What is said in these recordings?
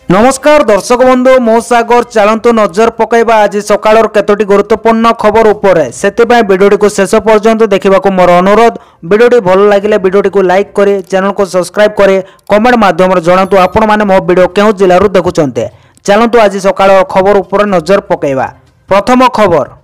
नमस्कार दर्शक बंधु मो सागर चलतु नजर पकईबा आज सकाळ केतोटी गुरुत्वपूर्ण खबर उपरे सेतिबाई वीडियोटी को शेष पर्यंत देखा मोर अनुरोध। वीडियोटी भल लगे वीडियोटी को लाइक करे, चैनल को सब्सक्राइब करे, कमेंट माध्यम जनातु आपण माने मो वीडियो केउ जिल्लारू देखुचंते। चलतु आज सकाळ खबर उपरे नजर पकईबा। प्रथम खबर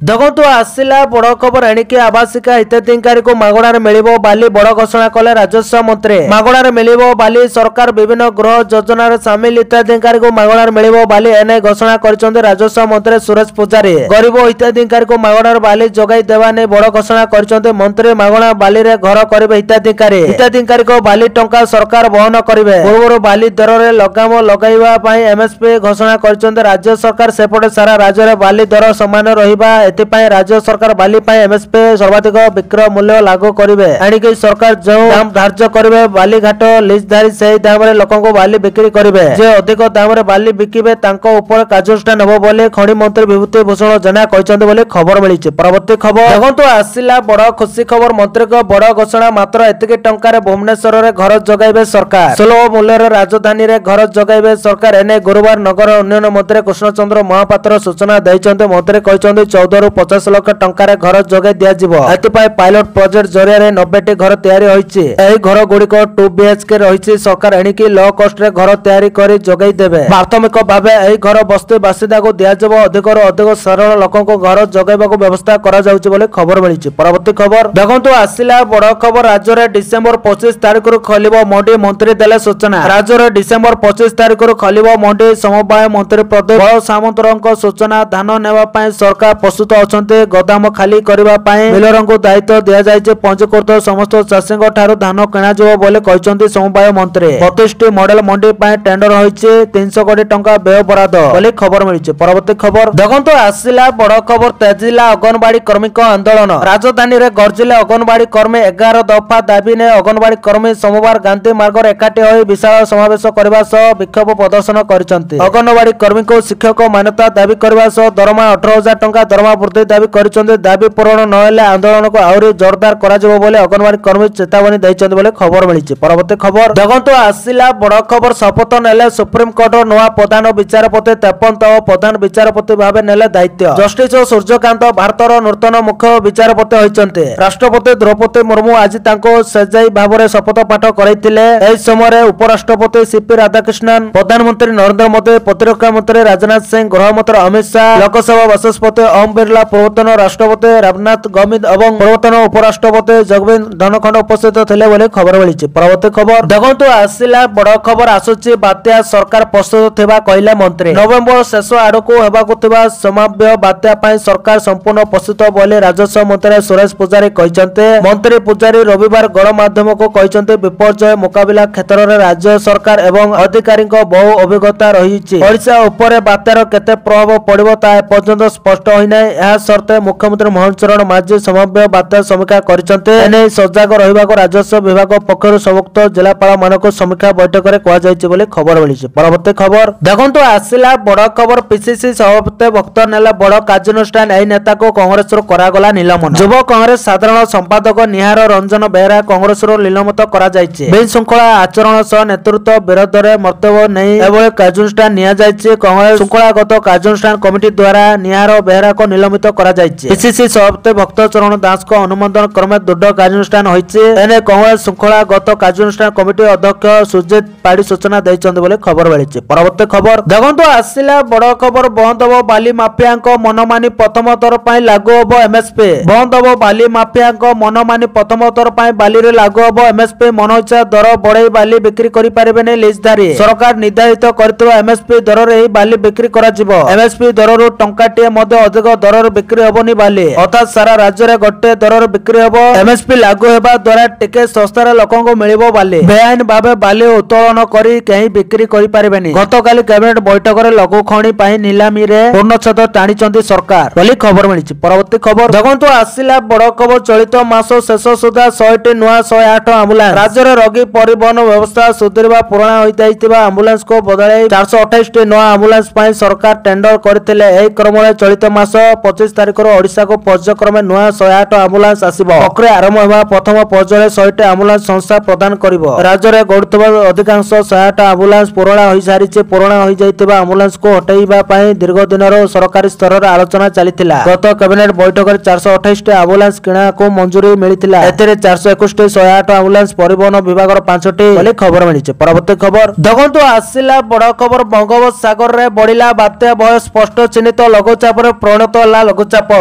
देखु आसला बड़ खबर एणिकी आवासिका हिताधिकारी को मागणार मिलिबो बाली बड़ घोषणा कले राजस्व मंत्री। मागणार मिलिबो बाली सरकार विभिन्न गृह योजनार सामिल हिताधिकारी को मागणार मिलिबो बाली एने घोषणा करिसंते राजस्व मंत्री सुरेश पूजारी। गरीब हिताधिकारी को मागणार बाली जोगाई देवा ने बड़ घोषणा करिसंते मंत्री। मागणार बाली रे घर करिवे हिताधिकारी को बाली टंका सरकार वहन करिवे। पूर्व बाली दर रे लगाम लगाइबा पई एमएसपी घोषणा करिसंते राज्य सरकार। सेपटे सारा राज्य रे बाली दर समान रहिबा एथिपाई राज्य सरकार बाली पाई एमएसपी सर्वाधिक विक्रय मूल्य लागू करिवे। एणिकी सरकार जो दाम धार्य करिवे बाली घाट लीजधारी सेही दाम रे लोकन को बाली बिक्री करिवे। जे अधिक दाम रे बाली बिकिबे तांको ऊपर कार्यानुष्ठान होबो बोले खनि मंत्री विभूति भूषण जेना कहिसंते बोले खबर मिलिছে। परवर्ती खबर देखंतु आसिला बड़ खुशी खबर। मंत्री को बड़ घोषणा मात्र एतिके टंका रे भुवनेश्वर रे घर जगाइबे सरकार। सुलभ मूल्य रे राजधानी रे घर जगाइबे सरकार। एने गुरुवार नगर उन्नयन मंत्री कृष्णचंद्र महापात्र सूचना दैछन्ते। मंत्री कहिसंते 14 ରୁ 50 लाख टंका रे घर जगाई दिया जिवो। एतिपाई पायलट प्रोजेक्ट जरिया रे 90टी घर तयारी होईछि। एही घर गुडी को 2 बीएचके रहिछि। सरकार एणिकी लो कॉस्ट रे घर तयारी करी जगाई देबे। प्राथमिक भाबे एही घर बस्ती बासिंदा को दिया जिवो। अधिक रो अधिक साधारण लोकन को घर जगाइबा को व्यवस्था करा जाउछि बोले खबर मिलिछि। परवर्ती खबर देखंतु आसिला बड़ खबर। राज्य रे डिसेंबर 25 तारिख रु खलिबो मंडी। मंत्री देले सूचना। राज्य रे डिसेंबर 25 तारिख रु खलिबो मंडी। समवाय मंत्री प्रदीप सामंतरଙ୍କ सूचना। धान नेबा पई सरकार प्रस्तुत अछन्ते। गोदाम खाली करिबा पई मिलरଙ୍କୁ दायित्व दिया जायचे। पंजीकृत समस्त चाषीଙ୍କ ठारू धान किणा जिवो बोले कहिसंती समवाय मंत्री। 32टी मॉडल मंडी पई टेंडर होइचे। 300 कोटी टंका व्यय बराद बोले खबर मिलिছে। परवर्ती खबर देखंतु आसिला बड़ खबर। तेजिला अंगनवाड़ी कर्मीଙ୍କ आंदोलन। राजधानी रे गर्जिले अंगनवाड़ी कर्मी 11 दफा दाबी ने अंगनवाड़ी कर्मी सोमवार गांधी मार्ग रे एकाठी होई विशाल समावेश करबा सह विक्षोभ प्रदर्शन करिसंती। अंगनवाड़ी कर्मी को शिक्षक मान्यता दाबी करबा सह दरमा 18000 टंका दरमा वृद्धि दाबी करिसंते। दाबी पूरण न हेले आंदोलन को आउरी जोरदार करा जिवो बोले अंगनवाड़ी कर्मी चेतावनी दैछन्ते बोले खबर मिलिছে। परवर्ती खबर देखंतु आसिला बड़ खबर। शपथ नेले सुप्रीम कोर्ट नवा प्रधान विचारपति 53तम प्रधान विचारपति भाबे नेले दायित्व। जस्टिस सूर्यकांत भारतर नूतन मुख्य विचारपति होइचन्ते। राष्ट्रपति द्रौपदी मुर्मू आज तांको सेजाई भाबरे शपथ पाठ करैतिले। एही समय उपराष्ट्रपति सीपी राधाकृष्णन, प्रधानमंत्री नरेंद्र मोदी, प्रतिरक्षा मंत्री राजनाथ सिंह, गृह मंत्री अमित शाह, लोकसभा बाचस्पति ओम बिरला, पूर्वतन राष्ट्रपति रामनाथ कोविंद एवं पूर्वतन उपराष्ट्रपति जगदीप धनखड़ उपस्थित थिले बोले खबर मिलिছে। परवर्ती खबर देखंतु आसिला बड़ खबर। आसुची बात्या सरकार प्रस्तुत थिबा कहिले मंत्री। नवेम्बर शेष आडको हेबाकु थिबा समाव्य बात्या पई सरकार संपूर्ण प्रस्तुत बोले राजस्व मंत्री सुरेश पूजारी कहिसंते। मंत्री पूजारी रविवार गणमाध्यम को कहिसंते विपर्यय मुकाबिला क्षेत्र रे राज्य सरकार एवं अधिकारी बहु अभिज्ञता रहिछि। ओडिशा उपरे बात्यार केते प्रभाव पड़िबो ता पर्यंत स्पष्ट होई नै। एहा सर्ते मुख्यमंत्री मोहन चरण माझी समव्य बात्या समीक्षा करिसंते। एने सजग रहिबाको राजस्व विभाग पक्षरु संयुक्त जिलापाल मानको समीक्षा बैठक रे कोआ जायछि बोले खबर मिलिছে। परवर्ती खबर देखंतु आसिला बड़ खबर। पीसीसी सभापति भक्त नेला बड़ कार्यानुष्ठान। एही नेता को कांग्रेस रो करागला निलंबन। युव कांग्रेस साधारण संपादक निहार रंजन बेहरा कांग्रेस रो निलंबित करा जायछि। बेशृंखला आचरण सह नेतृत्व विरोध रे मर्तव्य नै एबळे कार्यानुष्ठान निया जायछि। कांग्रेस शृंखलागत कार्यानुष्ठान कमिटी द्वारा निहार बेहरा को निलंबित करा जायछि। पीसीसी सभापति भक्त चरण दास को अनुमोदन क्रमे दृढ़ कार्यानुष्ठान होइछि। एने कांग्रेस शृंखलागत कार्यानुष्ठान कमिटी अध्यक्ष सुजित पाड़ी सूचना दैछन्ते बोले खबर मिलिছে। परवर्ती खबर देखंतु आसिला बड़ खबर। बंद हो बाली माफियाଙ୍କ मनमानी प्रथम थर पई लागू हो एमएसपी। बंद हो बाली माफियाଙ୍କ मनमानी प्रथम थर पई बाली रे लागू हो एमएसपी। मनोइच्छा दर बढाई बाली बिक्री करि पारिबे नै लीजधारी। सरकार निर्धारित करथिबा एमएसपी दर रे ही बाली बिक्री करा जिवो। एमएसपी दर रो टंकाटिए मध्ये अधिक दर रे बिक्री होबनी बाली। अर्थात सारा राज्य रे गोटे दर रे बिक्री होबो। एमएसपी लागू हेबा द्वारा टिके सस्तार लोकन को मिलिबो बाली। बेआईन भाबे बाली उत्तोलन करी केही बिक्री करि पारिबेनी। गतकाली कैबिनेट बैठक रे लघु खणी पई नीलामी रे पूर्णछेद टाणीचंती सरकार बोली खबर मिलिছে। परवर्ती खबर देखंतु आसिला बड़ खबर। चलित मास शेष सुधा 100टी नुआ 108 एम्बुलेंस। राज्य रे रोगी परिवहन व्यवस्था सुधरिबा पुराना होई जाइतिबा एम्बुलेंस को बदलाई 428टी नुआ एम्बुलेंस पई सरकार टेंडर करथिले। एही क्रम रे चलित मास 25 ତାରିଖରୁ ଓଡ଼ିଶାକୁ ପର୍ଯ୍ୟାୟକ୍ରମେ ନୂଆ 108 ଆମ୍ବୁଲାନ୍ସ ଆସିବ। ପ୍ରକ୍ରିୟା ଆରମ୍ଭ ହେବା ପ୍ରଥମ ପର୍ଯ୍ୟାୟରେ 100ଟି ଆମ୍ବୁଲାନ୍ସ ସଂସ୍ଥା ପ୍ରଦାନ କରିବ। ରାଜ୍ୟରେ ଗଡ଼ୁଥିବା ଅଧିକାଂଶ 108 ଆମ୍ବୁଲାନ୍ସ ପୁରୁଣା ହୋଇସାରିଛି। ପୁରୁଣା ହୋଇଯାଇଥିବା ଆମ୍ବୁଲାନ୍ସକୁ ହଟାଇବା ପାଇଁ ଦୀର୍ଘ ଦିନରୁ ସରକାରୀ ସ୍ତରରେ ଆଲୋଚନା ଚାଲିଥିଲା। ଗତ କ୍ୟାବିନେଟ ବୈଠକରେ 428ଟି ଆମ୍ବୁଲାନ୍ସ କିଣାକୁ ମଞ୍ଜୁରୀ ମିଳିଥିଲା। ଏଥିରେ 421ଟି 108 ଆମ୍ବୁଲାନ୍ସ ପରିବହନ ବିଭାଗର 5ଟି ବୋଲି ଖବର ମିଳିଛି। ପରବର୍ତ୍ତୀ ଖବର ଦେଖନ୍ତୁ ଆସିଲା ବଡ଼ ଖବର। ବଙ୍ଗୋପସାଗରରେ ବଢିଲା ବାତ୍ୟା ଭୟ ସ୍ପଷ୍ଟ ଚିହ୍ନିତ ଲଘୁଚାପରେ ପରିଣତ ହେଲା ଲଘୁଚାପ।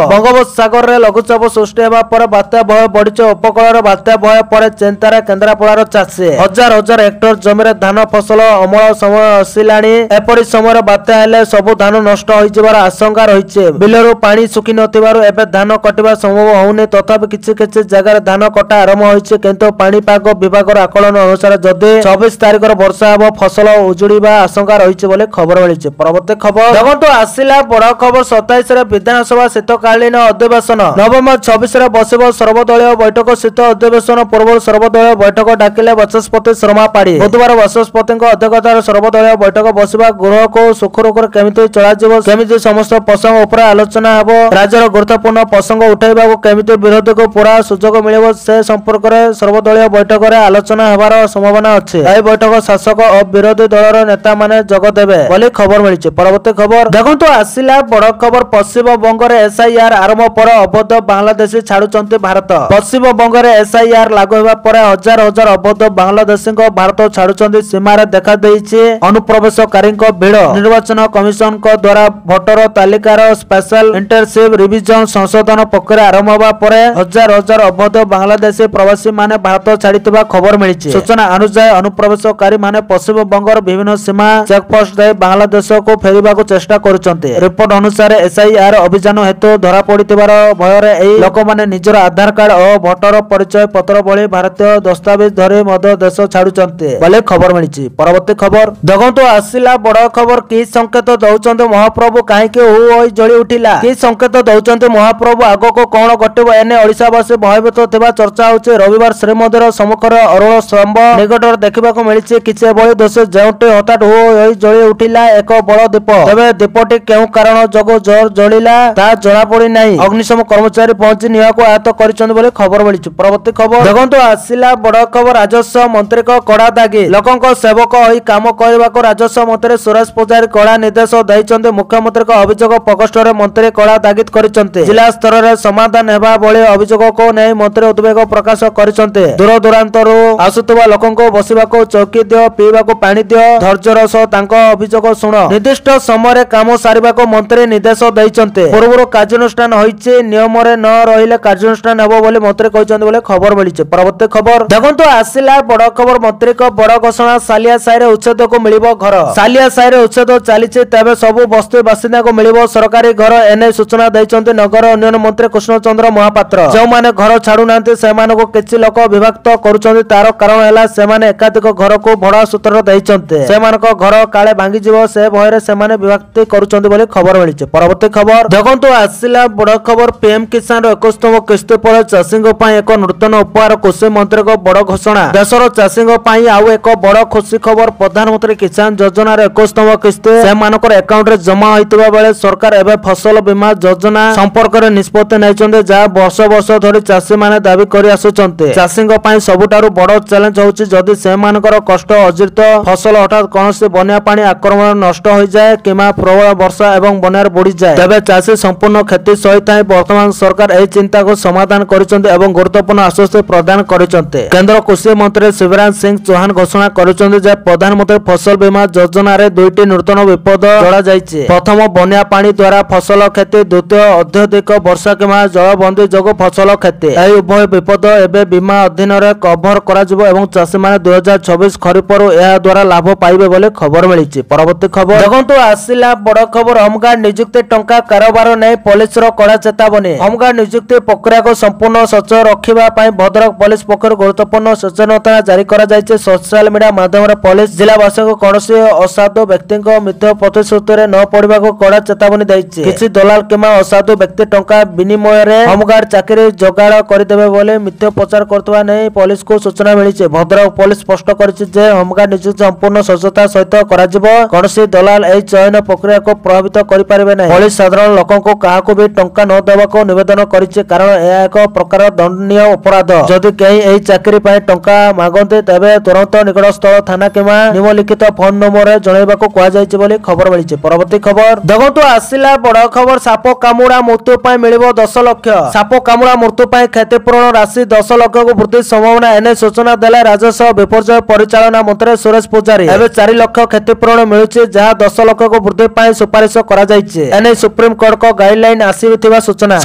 ବଙ୍ଗୋପସାଗରରେ ଲଘୁଚାପ ସୃଷ୍ଟି ହେବା ପରେ ବାତ୍ୟା ଭୟ ବଢିଛି। ଉପକୂଳର ବାତ୍ୟା ଭୟ ପରେ ଚିନ୍ତାରେ କେନ୍ଦ୍ରାପଡ଼ାର ଚାଷୀ। ହଜାର ହଜାର ହେକ୍ଟର ଜମିରେ ଧାନ ଫସଲ ଅମଳ ସମୟ ଆସିଲାଣି। ଏପରି ସମୟରେ ବାତ୍ୟା ହେଲେ ସବୁ ଧାନ ନଷ୍ଟ ହୋଇଯିବାର ଆଶଙ୍କା ରହିଛି। ବିଲରୁ ପାଣି ଶୁଖି ନଥିବାରୁ ଏବେ ଧାନ କଟିବା ସମ୍ଭବ ହଉନି। ତଥାପି କିଛି କିଛି ଜାଗାରେ ଧାନ କଟା ଆରମ୍ଭ ହୋଇଛି। କିନ୍ତୁ ପାଣିପାଗ ବିଭାଗର ଆକଳନ ଅନୁସାରେ ଯଦି 24 ତାରିଖରେ ବର୍ଷା ହେବ ଫସଲ ଉଜୁଡ଼ିବା ଆଶଙ୍କା ରହିଛି ବୋଲି ଖବର ମିଳିଛି। ପରବର୍ତ୍ତୀ ଖବର ଦେଖନ୍ତୁ ଆସିଲା ବଡ଼ ଖବର। 27ରେ ବିଧାନସଭା ଶୀତକାଳୀନ ଅଧିବେଶନ। ନଭେମ୍ବର 26ରେ ବସିବ ସର୍ବଦଳୀୟ ବୈଠକ। ଶୀତ ଅଧିବେଶନ ପୂର୍ବରୁ ସର୍ବଦଳୀୟ ବୈଠକ ଡାକିଲେ ବାଚସ୍ପତି ଶର୍ମା ପାଢୀ। ବୁଧବାର ବାଚସ୍ପତିଙ୍କ ଅଧ୍ୟକ୍ଷତାରେ ସର୍ବଦଳୀୟ ବୈଠକ ବସିବା। ଗୃହକୁ ସୁରୁଖୁରୁରେ କେମିତି ଚଳାଯିବ, କେମିତି ସମସ୍ତ ପ୍ରସଙ୍ଗ ଉପରେ ଆଲୋଚନା ହେବ, ରାଜ୍ୟର ଗୁରୁତ୍ୱପୂର୍ଣ୍ଣ ପ୍ରସଙ୍ଗ ଉଠାଇବାକୁ କେମିତି ବିରୋଧୀକୁ ପୁରା ସୁଯୋଗ ମିଳିବ ସେ ସମ୍ପର୍କରେ ସର୍ବଦଳୀୟ ବୈଠକରେ ଆଲୋଚନା ହେବାର ସମ୍ଭାବନା ଅଛି। ଏହି ବୈଠକ ଶାସକ ଓ ବିରୋଧୀ ଦଳର ନେତାମାନେ ଯୋଗ ଦେବେ ବୋଲି ଖବର ମିଳିଛି। ପରବର୍ତ୍ତୀ ଖବର ଦେଖନ୍ତୁ ଆସିଲା ବଡ଼ ଖବର। ପଶ୍ଚିମବଙ୍ଗରେ ଏସ୍ଆଇଆର୍ ଆରମ୍ଭ ପରେ ଅବୈଧ ବାଂଲାଦେଶୀ ଛାଡୁଛନ୍ତି ଭାରତ। ପଶ୍ଚିମବଙ୍ଗରେ ଏସ୍ଆଇଆର୍ ଲାଗୁ ହେବା ପରେ ହଜାର ହଜାର ଅବୈଧ ବାଂଲାଦେଶୀଙ୍କ ଭାରତ ଛାଡୁଛନ୍ତି। ସୀମାରେ ଦେଖାଦେଇଛି ଅନୁପ୍ରବେଶକାରୀଙ୍କ ଭିଡ଼। ନିର୍ବାଚନ କମିଶନଙ୍କ ଦ୍ୱାରା ଭୋଟର ତାଲିକାର ସ୍ପେଶାଲ ଇଣ୍ଟେନ୍ସିଭ ରିଭିଜନ ସଂଶୋଧନ ପ୍ରକ୍ରିୟା ଆରମ୍ଭ ହେବା ପରେ ହଜାର ହଜାର ଅବୈଧ ବାଂଲାଦେଶୀ ପ୍ରବାସୀ ମାନେ ଭାରତ ଛାଡିଥିବା ଖବର ମିଳିଛି। ସୂଚନା ଅନୁଯାୟୀ ଅନୁପ୍ରବେଶକାରୀ ମାନେ ପଶ୍ଚିମବଙ୍ଗର ବିଭିନ୍ନ ସୀମା ଚେକପୋଷ୍ଟ ଦେଇ ବାଂଲାଦେଶକୁ ଫେରିବାକୁ ଚେଷ୍ଟା କରୁଛନ୍ତି। ରିପୋର୍ଟ ଅନୁସାରେ ଏସ୍ଆଇଆର୍ ଅଭିଯାନ ହେତୁ ଧରାପଡ଼ିଥିବାର ଭୟରେ ଏହି ଲୋକମାନେ ନିଜର ଆଧାର କାର୍ଡ ଓ ଭୋଟର ପରିଚୟ ପତ୍ର ଭଳି ଭାରତୀୟ ଦସ୍ତାବିଜ ଧରି ମଧ୍ୟ ଦେଶ ଛାଡୁଛନ୍ତି ବୋଲି ଖବର ମିଳିଛି। ପରବର୍ତ୍ତୀ ଖବର ଦେଖନ୍ତୁ ଆସିଲା ବଡ଼ ଖବର। କି ସଂକେତ ଦଉଛନ୍ତି ମହାପ୍ରଭୁ କାହିଁକି ହୁ ହୋଇ ଜଳି ଉଠିଲା? କି ସଂକେତ ଦଉଛନ୍ତି ମହାପ୍ରଭୁ? ଆଗକୁ କଣ ଘଟିବ ଏନେ ଓଡ଼ିଶାବାସୀ ଭୟଭୀତ ଥିବା ଚର୍ଚ୍ଚା ହେଉଛି। ରବିବାର ଶ୍ରୀମନ୍ଦିର ସମ୍ମୁଖରେ ଅରୁଣ ସ୍ତମ୍ଭ ନିକଟରେ ଦେଖିବାକୁ ମିଳିଛି କିଛି ଏଭଳି ଦୃଶ୍ୟ ଯେଉଁଠି ହଠାତ୍ ହୁ ହୋଇ ଜଳି ଉଠିଲା ଏକ ବଡ଼ ଦୀପ। ତେବେ ଦୀପଟି କେଉଁ କାରଣ ଯୋଗୁଁ ଜଳିଲା ତାହା ଜଣାପଡ଼ି ନାହିଁ। ଅଗ୍ନିଶମ କର୍ମଚାରୀ ପହଞ୍ଚି ନିଆଁକୁ ଆୟତ୍ତ କରିଛନ୍ତି ବୋଲି ଖବର ମିଳିଛି। ପରବର୍ତ୍ତୀ ଖବର ଦେଖନ୍ତୁ ଆସିଲା ବଡ଼ ଖବର। ରାଜସ୍ୱ ମନ୍ତ୍ରୀଙ୍କ କଡ଼ା ଦାଗି। ଲୋକଙ୍କ ସେବକ ହୋଇ କାମ କରିବାକୁ ରାଜସ୍ୱ ମନ୍ତ୍ରୀ ସୁରେଶ ପୂଜାରୀ କଡ଼ା ନିର୍ଦ୍ଦେଶ ଦେଇଛନ୍ତି। ମୁଖ୍ୟମନ୍ତ୍ରୀଙ୍କ ଅଭିଯୋଗ ପ୍ରକୋଷ୍ଠରେ ମନ୍ତ୍ରୀ କଡ଼ା ତାଗିଦ କରିଛନ୍ତି। ଜିଲ୍ଲା ସ୍ତରରେ ସମାଧାନ ହେବା ଭଳି ଅଭିଯୋଗକୁ ନେଇ ମନ୍ତ୍ରୀ ଉଦ୍ବେଗ ପ୍ରକାଶ କରିଛନ୍ତି। ଦୂରଦୂରାନ୍ତରୁ ଆସୁଥିବା ଲୋକଙ୍କୁ ବସିବାକୁ ଚୌକି ଦିଅ, ପିଇବାକୁ ପାଣି ଦିଅ, ଧୈର୍ଯ୍ୟର ସହ ତାଙ୍କ ଅଭିଯୋଗ ଶୁଣ। ନିର୍ଦ୍ଦିଷ୍ଟ ସମୟରେ କାମ ସାରିବାକୁ ମନ୍ତ୍ରୀ ନିର୍ଦ୍ଦେଶ ଦେଇଛନ୍ତି। ପୂର୍ବରୁ କାର୍ଯ୍ୟାନୁଷ୍ଠାନ ହୋଇଛି। ନିୟମରେ ନ ରହିଲେ କାର୍ଯ୍ୟାନୁଷ୍ଠାନ ହେବ ବୋଲି ମନ୍ତ୍ରୀ କହିଛନ୍ତି ବୋଲି ଖବର ମିଳିଛି। ପରବର୍ତ୍ତୀ ଖବର ଦେଖନ୍ତୁ ଆସିଲା ବଡ଼ ଖବର। ମନ୍ତ୍ରୀଙ୍କ ବଡ଼ ଘୋଷଣା। ସାଲିଆ ସାହିରେ ଉଚ୍ଛେଦକୁ ମିଳିବ ଘର। ସାଲିଆ ସାହିରେ ଉଚ୍ଛେଦ ଚାଲିଛି ତେବେ ସବୁ ବସ୍ତି ବାସିନ୍ଦାଙ୍କୁ ମିଳିବ ସରକାରୀ ଘର। ଏନେଇ ସୂଚନା ଦେଇଛନ୍ତି ନଗର ଉନ୍ନୟନ ମନ୍ତ୍ରୀ କୃଷ୍ଣଚନ୍ଦ୍ର ମହାପାତ୍ର। ଯେଉଁମାନେ ଘର ଛାଡୁନାହାନ୍ତି ସେମାନଙ୍କୁ କିଛି ଲୋକ ବିଭକ୍ତ କରୁଛନ୍ତି। ତାର କାରଣ ହେଲା ସେମାନେ ଏକାଧିକ ଘରକୁ ଭଡା ସୂତ୍ରରେ ଦେଇଛନ୍ତି। ସେମାନଙ୍କ ଘର କାଳେ ଭାଙ୍ଗିଯିବ ସେ ଭୟରେ ସେମାନେ ବିଭକ୍ତି କରୁଛନ୍ତି ବୋଲି ଖବର ମିଳିଛି। ପରବର୍ତ୍ତୀ ଖବର ଦେଖନ୍ତୁ ଆସିଲା ବଡ଼ ଖବର। ପିଏମ୍ କିଷାନର 21ତମ କିସ୍ତି ପରେ ଚାଷୀଙ୍କ ପାଇଁ ଏକ ନୂତନ ଉପହାର। କୃଷି ମନ୍ତ୍ରୀଙ୍କ ବଡ଼ ଘୋଷଣା। ଦେଶର ଚାଷୀଙ୍କ ପାଇଁ ଆଉ ଏକ ବଡ଼ ଖୁସି ଖବର। ପ୍ରଧାନମନ୍ତ୍ରୀ କିଷାନ ଯୋଜନାର 21ତମ କିସ୍ତି ସେମାନଙ୍କର ଆକାଉଣ୍ଟରେ ଜମା ହୋଇଥିବା ବେଳେ ସରକାର ଏବେ ଫସଲ ବୀମା ଯୋଜନା ସମ୍ପର୍କରେ ନିଷ୍ପତ୍ତି ନେଇଛନ୍ତି ଯାହା ବର୍ଷ ବର୍ଷ ଧରି ଚାଷୀମାନେ ଦାବି କରି ଆସୁଛନ୍ତି। ଚାଷୀଙ୍କ ପାଇଁ ସବୁଠାରୁ ବଡ଼ ଚ୍ୟାଲେଞ୍ଜ ହେଉଛି ଯଦି ସେମାନଙ୍କର କଷ୍ଟ ଅର୍ଜିତ ଫସଲ ହଠାତ୍ କୌଣସି ବନ୍ୟା ପାଣି ଆକ୍ରମଣ ନଷ୍ଟ ହୋଇଯାଏ କିମ୍ବା ପ୍ରବଳ ବର୍ଷା ଏବଂ ବନ୍ୟାରେ ବୁଡ଼ିଯାଏ ତେବେ ଚାଷୀ ସମ୍ପୂର୍ଣ୍ଣ କ୍ଷତି ସହିଥାଏ। ବର୍ତ୍ତମାନ ସରକାର ଏହି ଚିନ୍ତାକୁ ସମାଧାନ କରିଛନ୍ତି ଏବଂ ଗୁରୁତ୍ୱପୂର୍ଣ୍ଣ ଆଶ୍ୱସ୍ତି ପ୍ରଦାନ କରିଛନ୍ତି। କେନ୍ଦ୍ର କୃଷି ମନ୍ତ୍ରୀ ଶିବରାଜ ସିଂ ଚୌହାନ ଘୋଷଣା କରିଛନ୍ତି ଯେ ପ୍ରଧାନମନ୍ତ୍ରୀ ଫସଲ ବୀମା ଯୋଜନାରେ ଦୁଇଟି ନୂତନ ବିପଦ ଯୋଡ଼ାଯାଇଛି। ପ୍ରଥମ ବନ୍ୟା ପାଣି ଦ୍ୱାରା ଫସଲ କ୍ଷତି, ଦ୍ୱିତୀୟ ଅତ୍ୟଧିକ ବର୍ଷା କିମ୍ବା ଜଳବନ୍ଦୀ ଯୋଗୁଁ ଫସଲ କ୍ଷତି। ଏହି ଉଭୟ ବିପଦ ଏବେ ବୀମା ଅଧୀନରେ କଭର କରାଯିବ ଏବଂ ଚାଷୀମାନେ 2024 ଖରିଫରୁ ଏହା ଦ୍ୱାରା ଲାଭ ପାଇବେ ବୋଲି ଖବର ମିଳିଛି। ପରବର୍ତ୍ତୀ ଖବର ଦେଖନ୍ତୁ ଆସିଲା ବଡ଼ ଖବର। ହୋମଗାର୍ଡ ନିଯୁକ୍ତି ଟଙ୍କା କାରବାର ନେଇ ପୋଲିସର କଡ଼ା ଚେତାବନୀ। ହୋମଗାର୍ଡ ନିଯୁକ୍ତି ପ୍ରକ୍ରିୟାକୁ ସମ୍ପୂର୍ଣ୍ଣ ସ୍ୱଚ୍ଛ ରଖିବା ପାଇଁ ଭଦ୍ରକ ପୋଲିସ ପକ୍ଷରୁ ଗୁରୁତ୍ୱପୂର୍ଣ୍ଣ ସଚେତନତା ଜାରି କରାଯାଇଛି। ସୋସିଆଲ ମିଡିଆ ମାଧ୍ୟମରେ ପୋଲିସ ଜିଲ୍ଲାବାସୀଙ୍କୁ କୌଣସି ଅସାଧୁ ବ୍ୟକ୍ତିଙ୍କ ମିଥ୍ୟା ପ୍ରତିଶ୍ରୁତିରେ ନ ପଡ଼ିବାକୁ କଡ଼ା ଚେତାବନୀ ଦେଇଛି। କିଛି ଦଲାଲ କିମ୍ବା ଅସାଧୁ ବ୍ୟକ୍ତି ଟଙ୍କା ବିନିମୟରେ ହୋମଗାର୍ଡ ଚାକିରି ଯୋଗାଡ଼ କରିଦେବେ ବୋଲି ମିଥ୍ୟା ପ୍ରଚାର କରୁଥିବା ନେଇ ପୋଲିସକୁ ସୂଚନା ମିଳିଛି। ଭଦ୍ରକ ପୋଲିସ ସ୍ପଷ୍ଟ କରିଛି ଯେ ହୋମଗାର୍ଡ ନିଯୁକ୍ତି ସମ୍ପୂର୍ଣ୍ଣ ସ୍ୱଚ୍ଛତା ସହିତ କରାଯିବ। କୌଣସି ଦଲାଲ ଏହି ଚୟନ ପ୍ରକ୍ରିୟାକୁ ପ୍ରଭାବିତ କରିପାରିବେ ନାହିଁ। ପୋଲିସ ସାଧାରଣ ଲୋକଙ୍କୁ କାହାକୁ ବି ଟଙ୍କା ନ ଦେବାକୁ ନିବେଦନ କରିଛି, କାରଣ ଏହା ଏକ ପ୍ରକାର ଦଣ୍ଡନୀୟ ଅପରାଧ। ଯଦି କେହି ଏହି ଚାକିରି ପାଇଁ ଟଙ୍କା ମାଗନ୍ତି ତେବେ ତୁରନ୍ତ ନିକଟସ୍ଥ ଥାନା କିମ୍ବା ନିମ୍ନଲିଖିତ ଫୋନ ନମ୍ବରରେ ଜଣାଇବାକୁ କୁହାଯାଇଛି ବୋଲି ଖବର ମିଳିଛି। ପରବର୍ତ୍ତୀ ଖବର ଦେଖନ୍ତୁ, ଆସିଲା ବଡ଼ ଖବର। ସାପ କାମୁଡା ମୃତ୍ୟୁ ପାଇଁ ମିଳିବ 10 ଲକ୍ଷ। ସାପ କାମୁଡା ମୃତ୍ୟୁ ପାଇଁ କ୍ଷତିପୂରଣ ରାଶି 10 ଲକ୍ଷକୁ ବୃଦ୍ଧି ସମ୍ଭାବନା, ଏନେ ସୂଚନା ଦେଲେ ରାଜସ୍ୱ ବିପର୍ଯ୍ୟୟ ପରିଚାଳନା ମନ୍ତ୍ରୀ ସୁରେଶ ପୂଜାରୀ। ଏବେ 4 ଲକ୍ଷ କ୍ଷତିପୂରଣ ମିଳୁଛି, ଯାହା 10 ଲକ୍ଷକୁ ବୃଦ୍ଧି ପାଇଁ ସୁପାରିଶ କରାଯାଇଛି। ଏନେ ସୁପ୍ରିମକୋର୍ଟଙ୍କ ଗାଇଡଲାଇନ ଆସିଥିବା ସୂଚନା।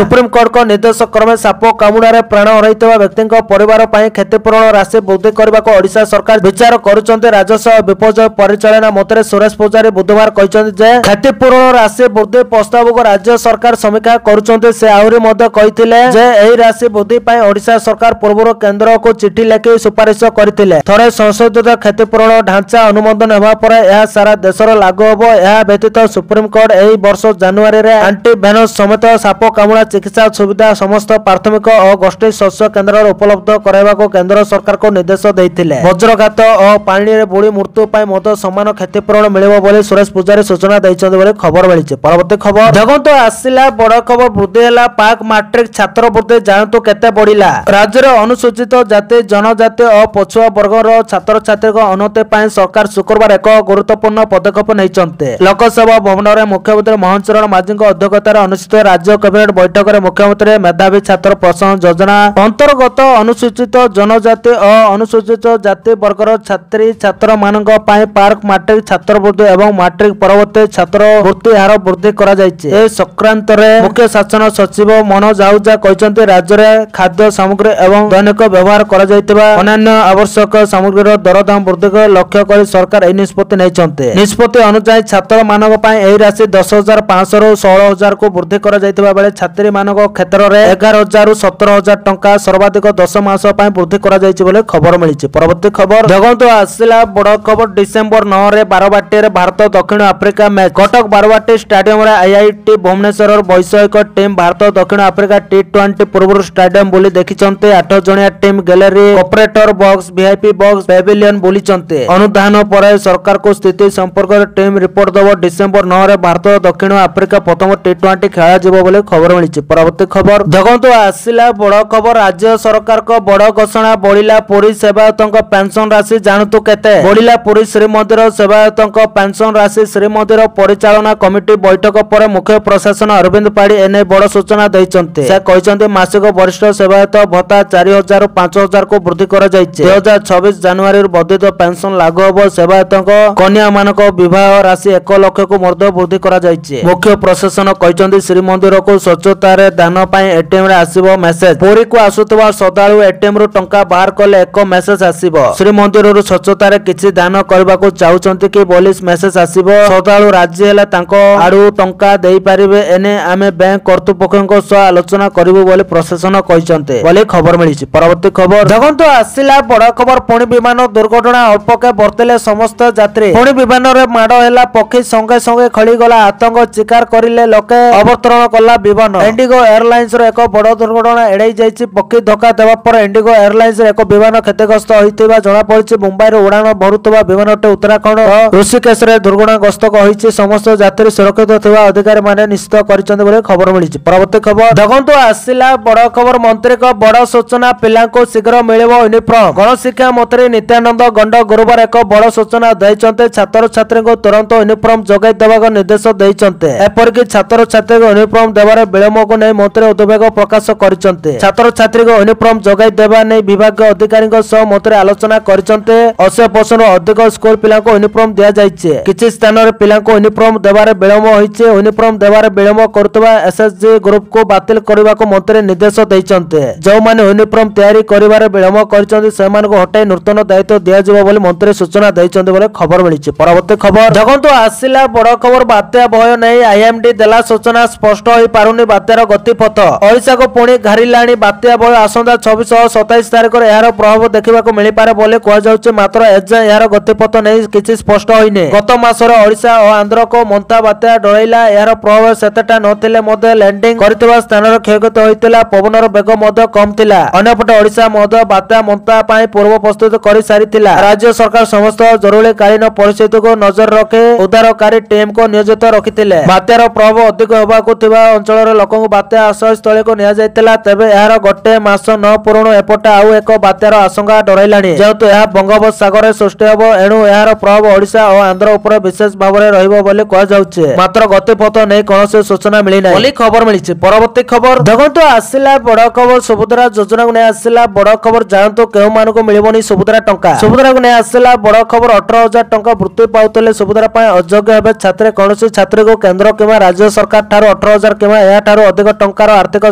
ସୁପ୍ରିମକୋର୍ଟଙ୍କ ନିର୍ଦ୍ଦେଶ କ୍ରମେ ସାପ କାମୁଡାରେ ପ୍ରାଣ ହରାଇଥିବା ବ୍ୟକ୍ତିଙ୍କ ପରିବାର ପାଇଁ କ୍ଷତିପୂରଣ ରାଶି ବୃଦ୍ଧି କରିବାକୁ ଓଡ଼ିଶା ସରକାର ବିଚାର କରୁଛନ୍ତି। ରାଜସ୍ୱ ବିପର୍ଯ୍ୟୟ ପରିଚାଳନା ମନ୍ତ୍ରୀ ସୁରେଶ ପୂଜାରୀ ବୁଧବାର କହିଛନ୍ତି ଯେ କ୍ଷତିପୂରଣ ରାଶି ବୃଦ୍ଧି ପ୍ରସ୍ତାବକୁ ରାଜ୍ୟ ସରକାର ସମୀକ୍ଷା କରୁଛନ୍ତି। ସେ ଆହୁରି ମଧ୍ୟ କହିଥିଲେ ଯେ ଏହି ରାଶି ବୃଦ୍ଧି ପାଇଁ ଓଡ଼ିଶା ସରକାର ପୂର୍ବରୁ କେନ୍ଦ୍ରକୁ ଚିଠି ଲେଖି ସୁପାରିଶ କରିଥିଲେ। ଥରେ ସଂଶୋଧିତ କ୍ଷତିପୂରଣ ଢାଞ୍ଚା ଅନୁମୋଦନ ହେବା ପରେ ଏହା ସାରା ଦେଶରେ ଲାଗୁ ହେବ। ଏହା ବ୍ୟତୀତ ସୁପ୍ରିମକୋର୍ଟ ଏହି ବର୍ଷ ଜାନୁଆରୀରେ ଆଣ୍ଟିଭେନସ୍ ସମେତ ସାପ କାମୁଡା ଚିକିତ୍ସା ସୁବିଧା ସମସ୍ତ ପ୍ରାଥମିକ ଓ ଗୋଷ୍ଠୀ ସ୍ୱାସ୍ଥ୍ୟ କେନ୍ଦ୍ରରେ ଉପଲବ୍ଧ କରାଇବାକୁ କେନ୍ଦ୍ର ସରକାରଙ୍କୁ ନିର୍ଦ୍ଦେଶ ଦେଇଥିଲେ। ବଜ୍ରଘାତ ଓ ପାଣିରେ ବୁଡ଼ି ମୃତ୍ୟୁ ପାଇଁ ମଧ୍ୟ ସମାନ କ୍ଷତିପୂରଣ ମିଳିବ ବୋଲି ସୁରେଶ ପୂଜାରୀ ସୂଚନା ଦେଇଛନ୍ତି ବୋଲି ଖବର ମିଳିଛି। ପରବର୍ତ୍ତୀ ଖବର ଦେଖନ୍ତୁ, ଆସିଲା ବଡ଼ ଖବର। ବୃଦ୍ଧି ହେଲା ପାକ୍ ମାଟ୍ରିକ ଛାତ୍ର ବୃତ୍ତି, ଜାଣନ୍ତୁ କେତେ ବଢିଲା। ରାଜ୍ୟରେ ଅନୁସୂଚିତ ଜାତି ଜନଜାତି ଓ ପଛୁଆ ବର୍ଗର ଛାତ୍ରଛାତ୍ରୀଙ୍କ ଉନ୍ନତି ପାଇଁ ସରକାର ଶୁକ୍ରବାର ଏକ ଗୁରୁତ୍ୱପୂର୍ଣ୍ଣ ପଦକ୍ଷେପ ନେଇଛନ୍ତି। ଲୋକସେବା ଭବନରେ ମୁଖ୍ୟମନ୍ତ୍ରୀ ମୋହନ ଚରଣ ମାଝୀଙ୍କ ଅଧ୍ୟକ୍ଷତାରେ ଅନୁଷ୍ଠିତ ରାଜ୍ୟ କ୍ୟାବିନେଟ ବୈଠକରେ ମୁଖ୍ୟମନ୍ତ୍ରୀ ମେଧାବୀ ଛାତ୍ର ପ୍ରୋତ୍ସାହନ ଯୋଜନା ଅନ୍ତର୍ଗତ ଅନୁସୂଚିତ ଜନଜାତି ଓ ଅନୁସୂଚିତ ଜାତି ବର୍ଗର ଛାତ୍ରୀ ଛାତ୍ରମାନଙ୍କ ପାଇଁ ପାକ୍ ମାଟ୍ରିକ ଛାତ୍ରବୃତ୍ତି ଏବଂ ମାଟ୍ରିକ ପରବର୍ତ୍ତୀ ଛାତ୍ରବୃତ୍ତି ହାର ବୃଦ୍ଧି କରାଯାଇଛି। ଏ ସଂକ୍ରାନ୍ତରେ ମୁଖ୍ୟ ଶାସନ ସଚିବ ମନୋଜ ଆହୁଜା କହିଛନ୍ତି, ରାଜ୍ୟରେ ଖାଦ୍ୟ ସାମଗ୍ରୀ ଏବଂ ଦୈନିକ ବ୍ୟବହାର କରାଯାଇଥିବା ଅନ୍ୟାନ୍ୟ ଆବଶ୍ୟକ ସାମଗ୍ରୀର ଦରଦାମ ବୃଦ୍ଧିକୁ ଲକ୍ଷ୍ୟ କରି ସରକାର ଏହି ନିଷ୍ପତ୍ତି ନେଇଛନ୍ତି। ନିଷ୍ପତ୍ତି ଅନୁଯାୟୀ ଛାତ୍ରମାନଙ୍କ ପାଇଁ ଏହି ରାଶି 10,500 ରୁ 16,000 କୁ ବୃଦ୍ଧି କରାଯାଇଥିବା ବେଳେ ଛାତ୍ରୀମାନଙ୍କ କ୍ଷେତ୍ରରେ 11,000 ରୁ 17,000 ଟଙ୍କା ସର୍ବାଧିକ 10 ମାସ ପାଇଁ ବୃଦ୍ଧି କରାଯାଇଛି ବୋଲି ଖବର ମିଳିଛି। ପରବର୍ତ୍ତୀ ଖବର ଦେଖନ୍ତୁ, ଆସିଲା ବଡ଼ ଖବର। ଡିସେମ୍ବର 9ରେ ବାରବାଟୀରେ ଭାରତ ଦକ୍ଷିଣ ଆଫ୍ରିକା ମ୍ୟାଚ୍। କଟକ ବାରବାଟୀ ଷ୍ଟାଡିୟମରେ ଆଇଆଇଟି ଭୁବନେଶ୍ୱରର ବୈଷୟିକ ଟିମ୍ ଭାରତ ଦକ୍ଷିଣ ଆଫ୍ରିକା T20 ପୂର୍ବରୁ ଷ୍ଟାଡିୟମ ବୁଲି ଦେଖିଛନ୍ତି। 8 ଜଣିଆ team gallery, operator box, VIP box, pavilion ବୁଲିଛନ୍ତି। ଅନୁଧ୍ୟାନ ପରେ ସରକାରକୁ ସ୍ଥିତି ସମ୍ପର୍କରେ ଟିମ୍ ରିପୋର୍ଟ ଦେବ। ଡିସେମ୍ବର 9ରେ ଭାରତ ଦକ୍ଷିଣ ଆଫ୍ରିକା ପ୍ରଥମ T20 ଖେଳାଯିବ ବୋଲି ଖବର ମିଳିଛି। ପରବର୍ତ୍ତୀ ଖବର ଦେଖନ୍ତୁ, ଆସିଲା ବଡ଼ ଖବର। ରାଜ୍ୟ ସରକାରଙ୍କ ବଡ଼ ଘୋଷଣା, ବଢିଲା ପୁରୀ ସେବାୟତଙ୍କ ପେନସନ ରାଶି, ଜାଣନ୍ତୁ କେତେ ବଢିଲା ପୁରୀ ଶ୍ରୀମନ୍ଦିର ସେବାୟତଙ୍କ ପେନସନ ରାଶି। ଶ୍ରୀମନ୍ଦିର ପରିଚାଳନା କମିଟି ବୈଠକ ପରେ ମୁଖ୍ୟ ପ୍ରଶାସନ ଅରବିନ୍ଦ ପାଢୀ ଏନେଇ ବଡ଼ ସୂଚନା ଦେଇଛନ୍ତି। ସେ କହିଛନ୍ତି, ମାସିକ ବରିଷ୍ଠ ସେବାୟତ ଭତ୍ତା 4,000 ରୁ 5,000 କୁ ବୃଦ୍ଧି କରାଯାଇଛି। 2026 ଜାନୁଆରୀରୁ ବର୍ଦ୍ଧିତ ପେନସନ ଲାଗୁ ହେବ। ସେବାୟତଙ୍କ କନ୍ୟାମାନଙ୍କ ବିବାହ ରାଶି 1 ଲକ୍ଷକୁ ମଧ୍ୟ ବୃଦ୍ଧି କରାଯାଇଛି। ମୁଖ୍ୟ ପ୍ରଶାସନ କହିଛନ୍ତି, ଶ୍ରୀମନ୍ଦିରକୁ ସ୍ୱଚ୍ଛତାରେ ଦାନ ପାଇଁ ଏଟିଏମରେ ଆସିବ ମେସେଜ। ପୁରୀକୁ ଆସୁଥିବା ଶ୍ରଦ୍ଧାଳୁ ଏଟିଏମରୁ ଟଙ୍କା ବାହାର କଲେ ଏକ ମେସେଜ ଆସିବ। ଶ୍ରୀମନ୍ଦିରରୁ ସ୍ୱଚ୍ଛତାରେ କିଛି ଦାନ କରିବାକୁ ଚାହୁଁଛନ୍ତି କି ବୋଲି ମେସେଜ ଆସିବ। ଶ୍ରଦ୍ଧାଳୁ ରାଜି ହେଲେ ତାଙ୍କ ଆଡୁ ଟଙ୍କା ଦେଇପାରିବେ। ଏନେ ଆମେ ବ୍ୟାଙ୍କ କର୍ତ୍ତୃପକ୍ଷଙ୍କ ସହ ଆଲୋଚନା କରିବୁ ବୋଲି ପ୍ରଶାସନ କହିଛନ୍ତି ବୋଲି ଖବର ମିଳିଛି। ପରବର୍ତ୍ତୀ ଖବର ଦେଖନ୍ତୁ, ଆସିଲା ବଡ଼ ଖବର। ପୁଣି ବିମାନ ଦୁର୍ଘଟଣା, ଅଳ୍ପକେ ବର୍ତ୍ତିଲେ ସମସ୍ତ ଯାତ୍ରୀ। ପୁଣି ବିମାନରେ ମାଡ଼ ହେଲା, ପକ୍ଷୀ ସଙ୍ଗେ ସଙ୍ଗେ ଖଳିଗଲା, ଆତଙ୍କ ଚିକାର କରିଲେ ଲୋକେ, ଅବତରଣ କଲା ବିମାନ। ଇଣ୍ଡିଗୋ ଏୟାରଲାଇନ୍ସର ଏକ ବଡ଼ ଦୁର୍ଘଟଣା ଏଡ଼ାଇ ଯାଇଛି। ପକ୍ଷୀ ଧକ୍କା ଦେବା ପରେ ଇଣ୍ଡିଗୋ ଏୟାରଲାଇନ୍ସର ଏକ ବିମାନ କ୍ଷତିଗ୍ରସ୍ତ ହୋଇଥିବା ଜଣାପଡ଼ିଛି। ମୁମ୍ବାଇରୁ ଉଡ଼ାଣ ଭରୁଥିବା ବିମାନଟି ଉତ୍ତରାଖଣ୍ଡ ଋଷିକେଶରେ ଦୁର୍ଘଟଣାଗ୍ରସ୍ତ ହୋଇଛି। ସମସ୍ତ ଯାତ୍ରୀ ସୁରକ୍ଷିତ ଥିବା ଅଧିକାରୀମାନେ ନିଶ୍ଚିତ କରିଛନ୍ତି ବୋଲି ଖବର ମିଳିଛି। ପରବର୍ତ୍ତୀ ଖବର ଦେଖନ୍ତୁ, ଆସିଲା ବଡ଼ ଖବର। ମନ୍ତ୍ରୀଙ୍କ ବଡ଼ ସୂଚନା, ପିଲାଙ୍କୁ ଶୀଘ୍ର ମିଳିବ ୟୁନିଫର୍ମ। ଗଣଶିକ୍ଷା ମନ୍ତ୍ରୀ ନିତ୍ୟାନନ୍ଦ ଗଣ୍ଡ ଗୁରୁବାର ଏକ ବଡ଼ ସୂଚନା ଦେଇଛନ୍ତି। ଛାତ୍ରଛାତ୍ରୀଙ୍କୁ ତୁରନ୍ତ ୟୁନିଫର୍ମ ଯୋଗାଇ ଦେବାକୁ ନିର୍ଦ୍ଦେଶ ଦେଇଛନ୍ତି। ଏପରିକି ଛାତ୍ରଛାତ୍ରୀଙ୍କୁ ୟୁନିଫର୍ମ ଦେବାରେ ବିଳମ୍ବକୁ ନେଇ ମନ୍ତ୍ରୀ ଉଦ୍ବେଗ ପ୍ରକାଶ କରିଛନ୍ତି। ଛାତ୍ରଛାତ୍ରୀଙ୍କୁ ୟୁନିଫର୍ମ ଯୋଗାଇ ଦେବା ନେଇ ବିଭାଗୀୟ ଅଧିକାରୀଙ୍କ ସହ ମନ୍ତ୍ରୀ ଆଲୋଚନା କରିଛନ୍ତି। 80% ଅଧିକ ସ୍କୁଲ ପିଲାଙ୍କୁ ୟୁନିଫର୍ମ ଦିଆଯାଇଛି। କିଛି ସ୍ଥାନରେ ପିଲାଙ୍କୁ ୟୁନିଫର୍ମ ଦେବାରେ ବିଳମ୍ବ ହୋଇଛି। ୟୁନିଫର୍ମ ଦେବାରେ ବିଳମ୍ବ କରୁଥିବା ଏସଏସଜି ଗ୍ରୁପକୁ ବାତିଲ କରିବାକୁ ମନ୍ତ୍ରୀ ନିର୍ଦ୍ଦେଶ ଦେଇଛନ୍ତି। ଯେଉଁମାନେ ୟୁନିଫର୍ମ ତିଆରି କରିବାରେ ବିଳମ୍ବ କରିଛନ୍ତି ସେମାନଙ୍କୁ ହଟାଇ ନୂତନ ଦାୟିତ୍ୱ ଦିଆଯିବ ବୋଲି ମନ୍ତ୍ରୀ ସୂଚନା ଦେଇଛନ୍ତି ବୋଲି ଖବର ମିଳିଛି। ପରବର୍ତ୍ତୀ ଖବର ଦେଖନ୍ତୁ, ଆସିଲା ବଡ଼ ଖବର। ବାତ୍ୟା ଭୟ ନେଇ ଆଇଏମଡି ଦେଲା ସୂଚନା, ସ୍ପଷ୍ଟ ହୋଇପାରୁନି ବାତ୍ୟାର ଗତିପଥ। ଓଡ଼ିଶାକୁ ପୁଣି ଘାରିଲାଣି ବାତ୍ୟା ଭୟ। ଆସନ୍ତା 26 ଓ 27 ତାରିଖରେ ଏହାର ପ୍ରଭାବ ଦେଖିବାକୁ ମିଳିପାରେ ବୋଲି କୁହାଯାଉଛି। ମାତ୍ର ଏଯାଏଁ ଏହାର ଗତିପଥ ନେଇ କିଛି ସ୍ପଷ୍ଟ ହୋଇନି। ଗତ ମାସରେ ଓଡ଼ିଶା ଓ ଆନ୍ଧ୍ରକୁ ମନ୍ଥା ବାତ୍ୟା ଡରାଇଲା। ଏହାର ପ୍ରଭାବ ସେତେଟା ନଥିଲେ ମଧ୍ୟ ଲ୍ୟାଣ୍ଡିଂ କରିଥିବା ସ୍ଥାନରେ କ୍ଷୟକ୍ଷତି ହୋଇଥିଲା। ପବନର ବେଗ ମଧ୍ୟ କମ୍ ଥିଲା। ଅନ୍ୟପଟେ ଓଡ଼ିଶା ମଧ୍ୟ ବାତ୍ୟା ମନ୍ଥା ପାଇଁ ପୂର୍ବ ପ୍ରସ୍ତୁତି କରିସାରିଥିଲା। ରାଜ୍ୟ ସରକାର ସମସ୍ତ ଜରୁରୀକାଳୀନ ପରିସ୍ଥିତିକୁ ନଜର ରଖି ଉଦ୍ଧାରକାରୀ ଟିମକୁ ନିୟୋଜିତ ରଖିଥିଲେ। ବାତ୍ୟାର ପ୍ରଭାବ ଅଧିକ ହେବାକୁ ଥିବା ଅଞ୍ଚଳର ଲୋକଙ୍କୁ ବାତ୍ୟା ଆଶ୍ରୟସ୍ଥଳୀକୁ ନିଆଯାଇଥିଲା। ତେବେ ଏହାର ଗୋଟିଏ ମାସ ନ ପୂରୁଣୁ ଏପଟେ ଆଉ ଏକ ବାତ୍ୟାର ଆଶଙ୍କା ଡରାଇଲାଣି। ଯେହେତୁ ଏହା ବଙ୍ଗୋପସାଗରରେ ସୃଷ୍ଟି ହେବ, ଏଣୁ ଏହାର ପ୍ରଭାବ ଓଡ଼ିଶା ଓ ଆନ୍ଧ୍ର ଉପରେ ବିଶେଷ ଭାବରେ ରହିବ ବୋଲି କୁହାଯାଉଛି। ମାତ୍ର ଗତିପଥ ନେଇ କୌଣସି ସୂଚନା ମିଳିନାହିଁ ବୋଲି ଖବର ମିଳିଛି। ପରବର୍ତ୍ତୀ ଖବର ଦେଖନ୍ତୁ, ଆସିଲା ବଡ ଖବର। ସୁଭଦ୍ରା ଯୋଜନାକୁ ନେଇ ଆସିଲା ବଡ ଖବର। ଜାଣନ୍ତୁ କେଉଁମାନଙ୍କୁ ମିଳିବନି ସୁଭଦ୍ରା ଟଙ୍କା। ସୁଭଦ୍ରାକୁ ନେଇ ଆସିଲା ବଡ ଖବର। 18,000 ଟଙ୍କା ବୃତ୍ତି ପାଉଥିଲେ ସୁଭଦ୍ରା ପାଇଁ ଅଯୋଗ୍ୟ ହେବେ ଛାତ୍ରୀ। କୌଣସି ଛାତ୍ରୀକୁ କେନ୍ଦ୍ର କିମ୍ବା ରାଜ୍ୟ ସରକାର ଠାରୁ 18,000 କିମ୍ବା ଏହାଠାରୁ ଅଧିକ ଟଙ୍କାର ଆର୍ଥିକ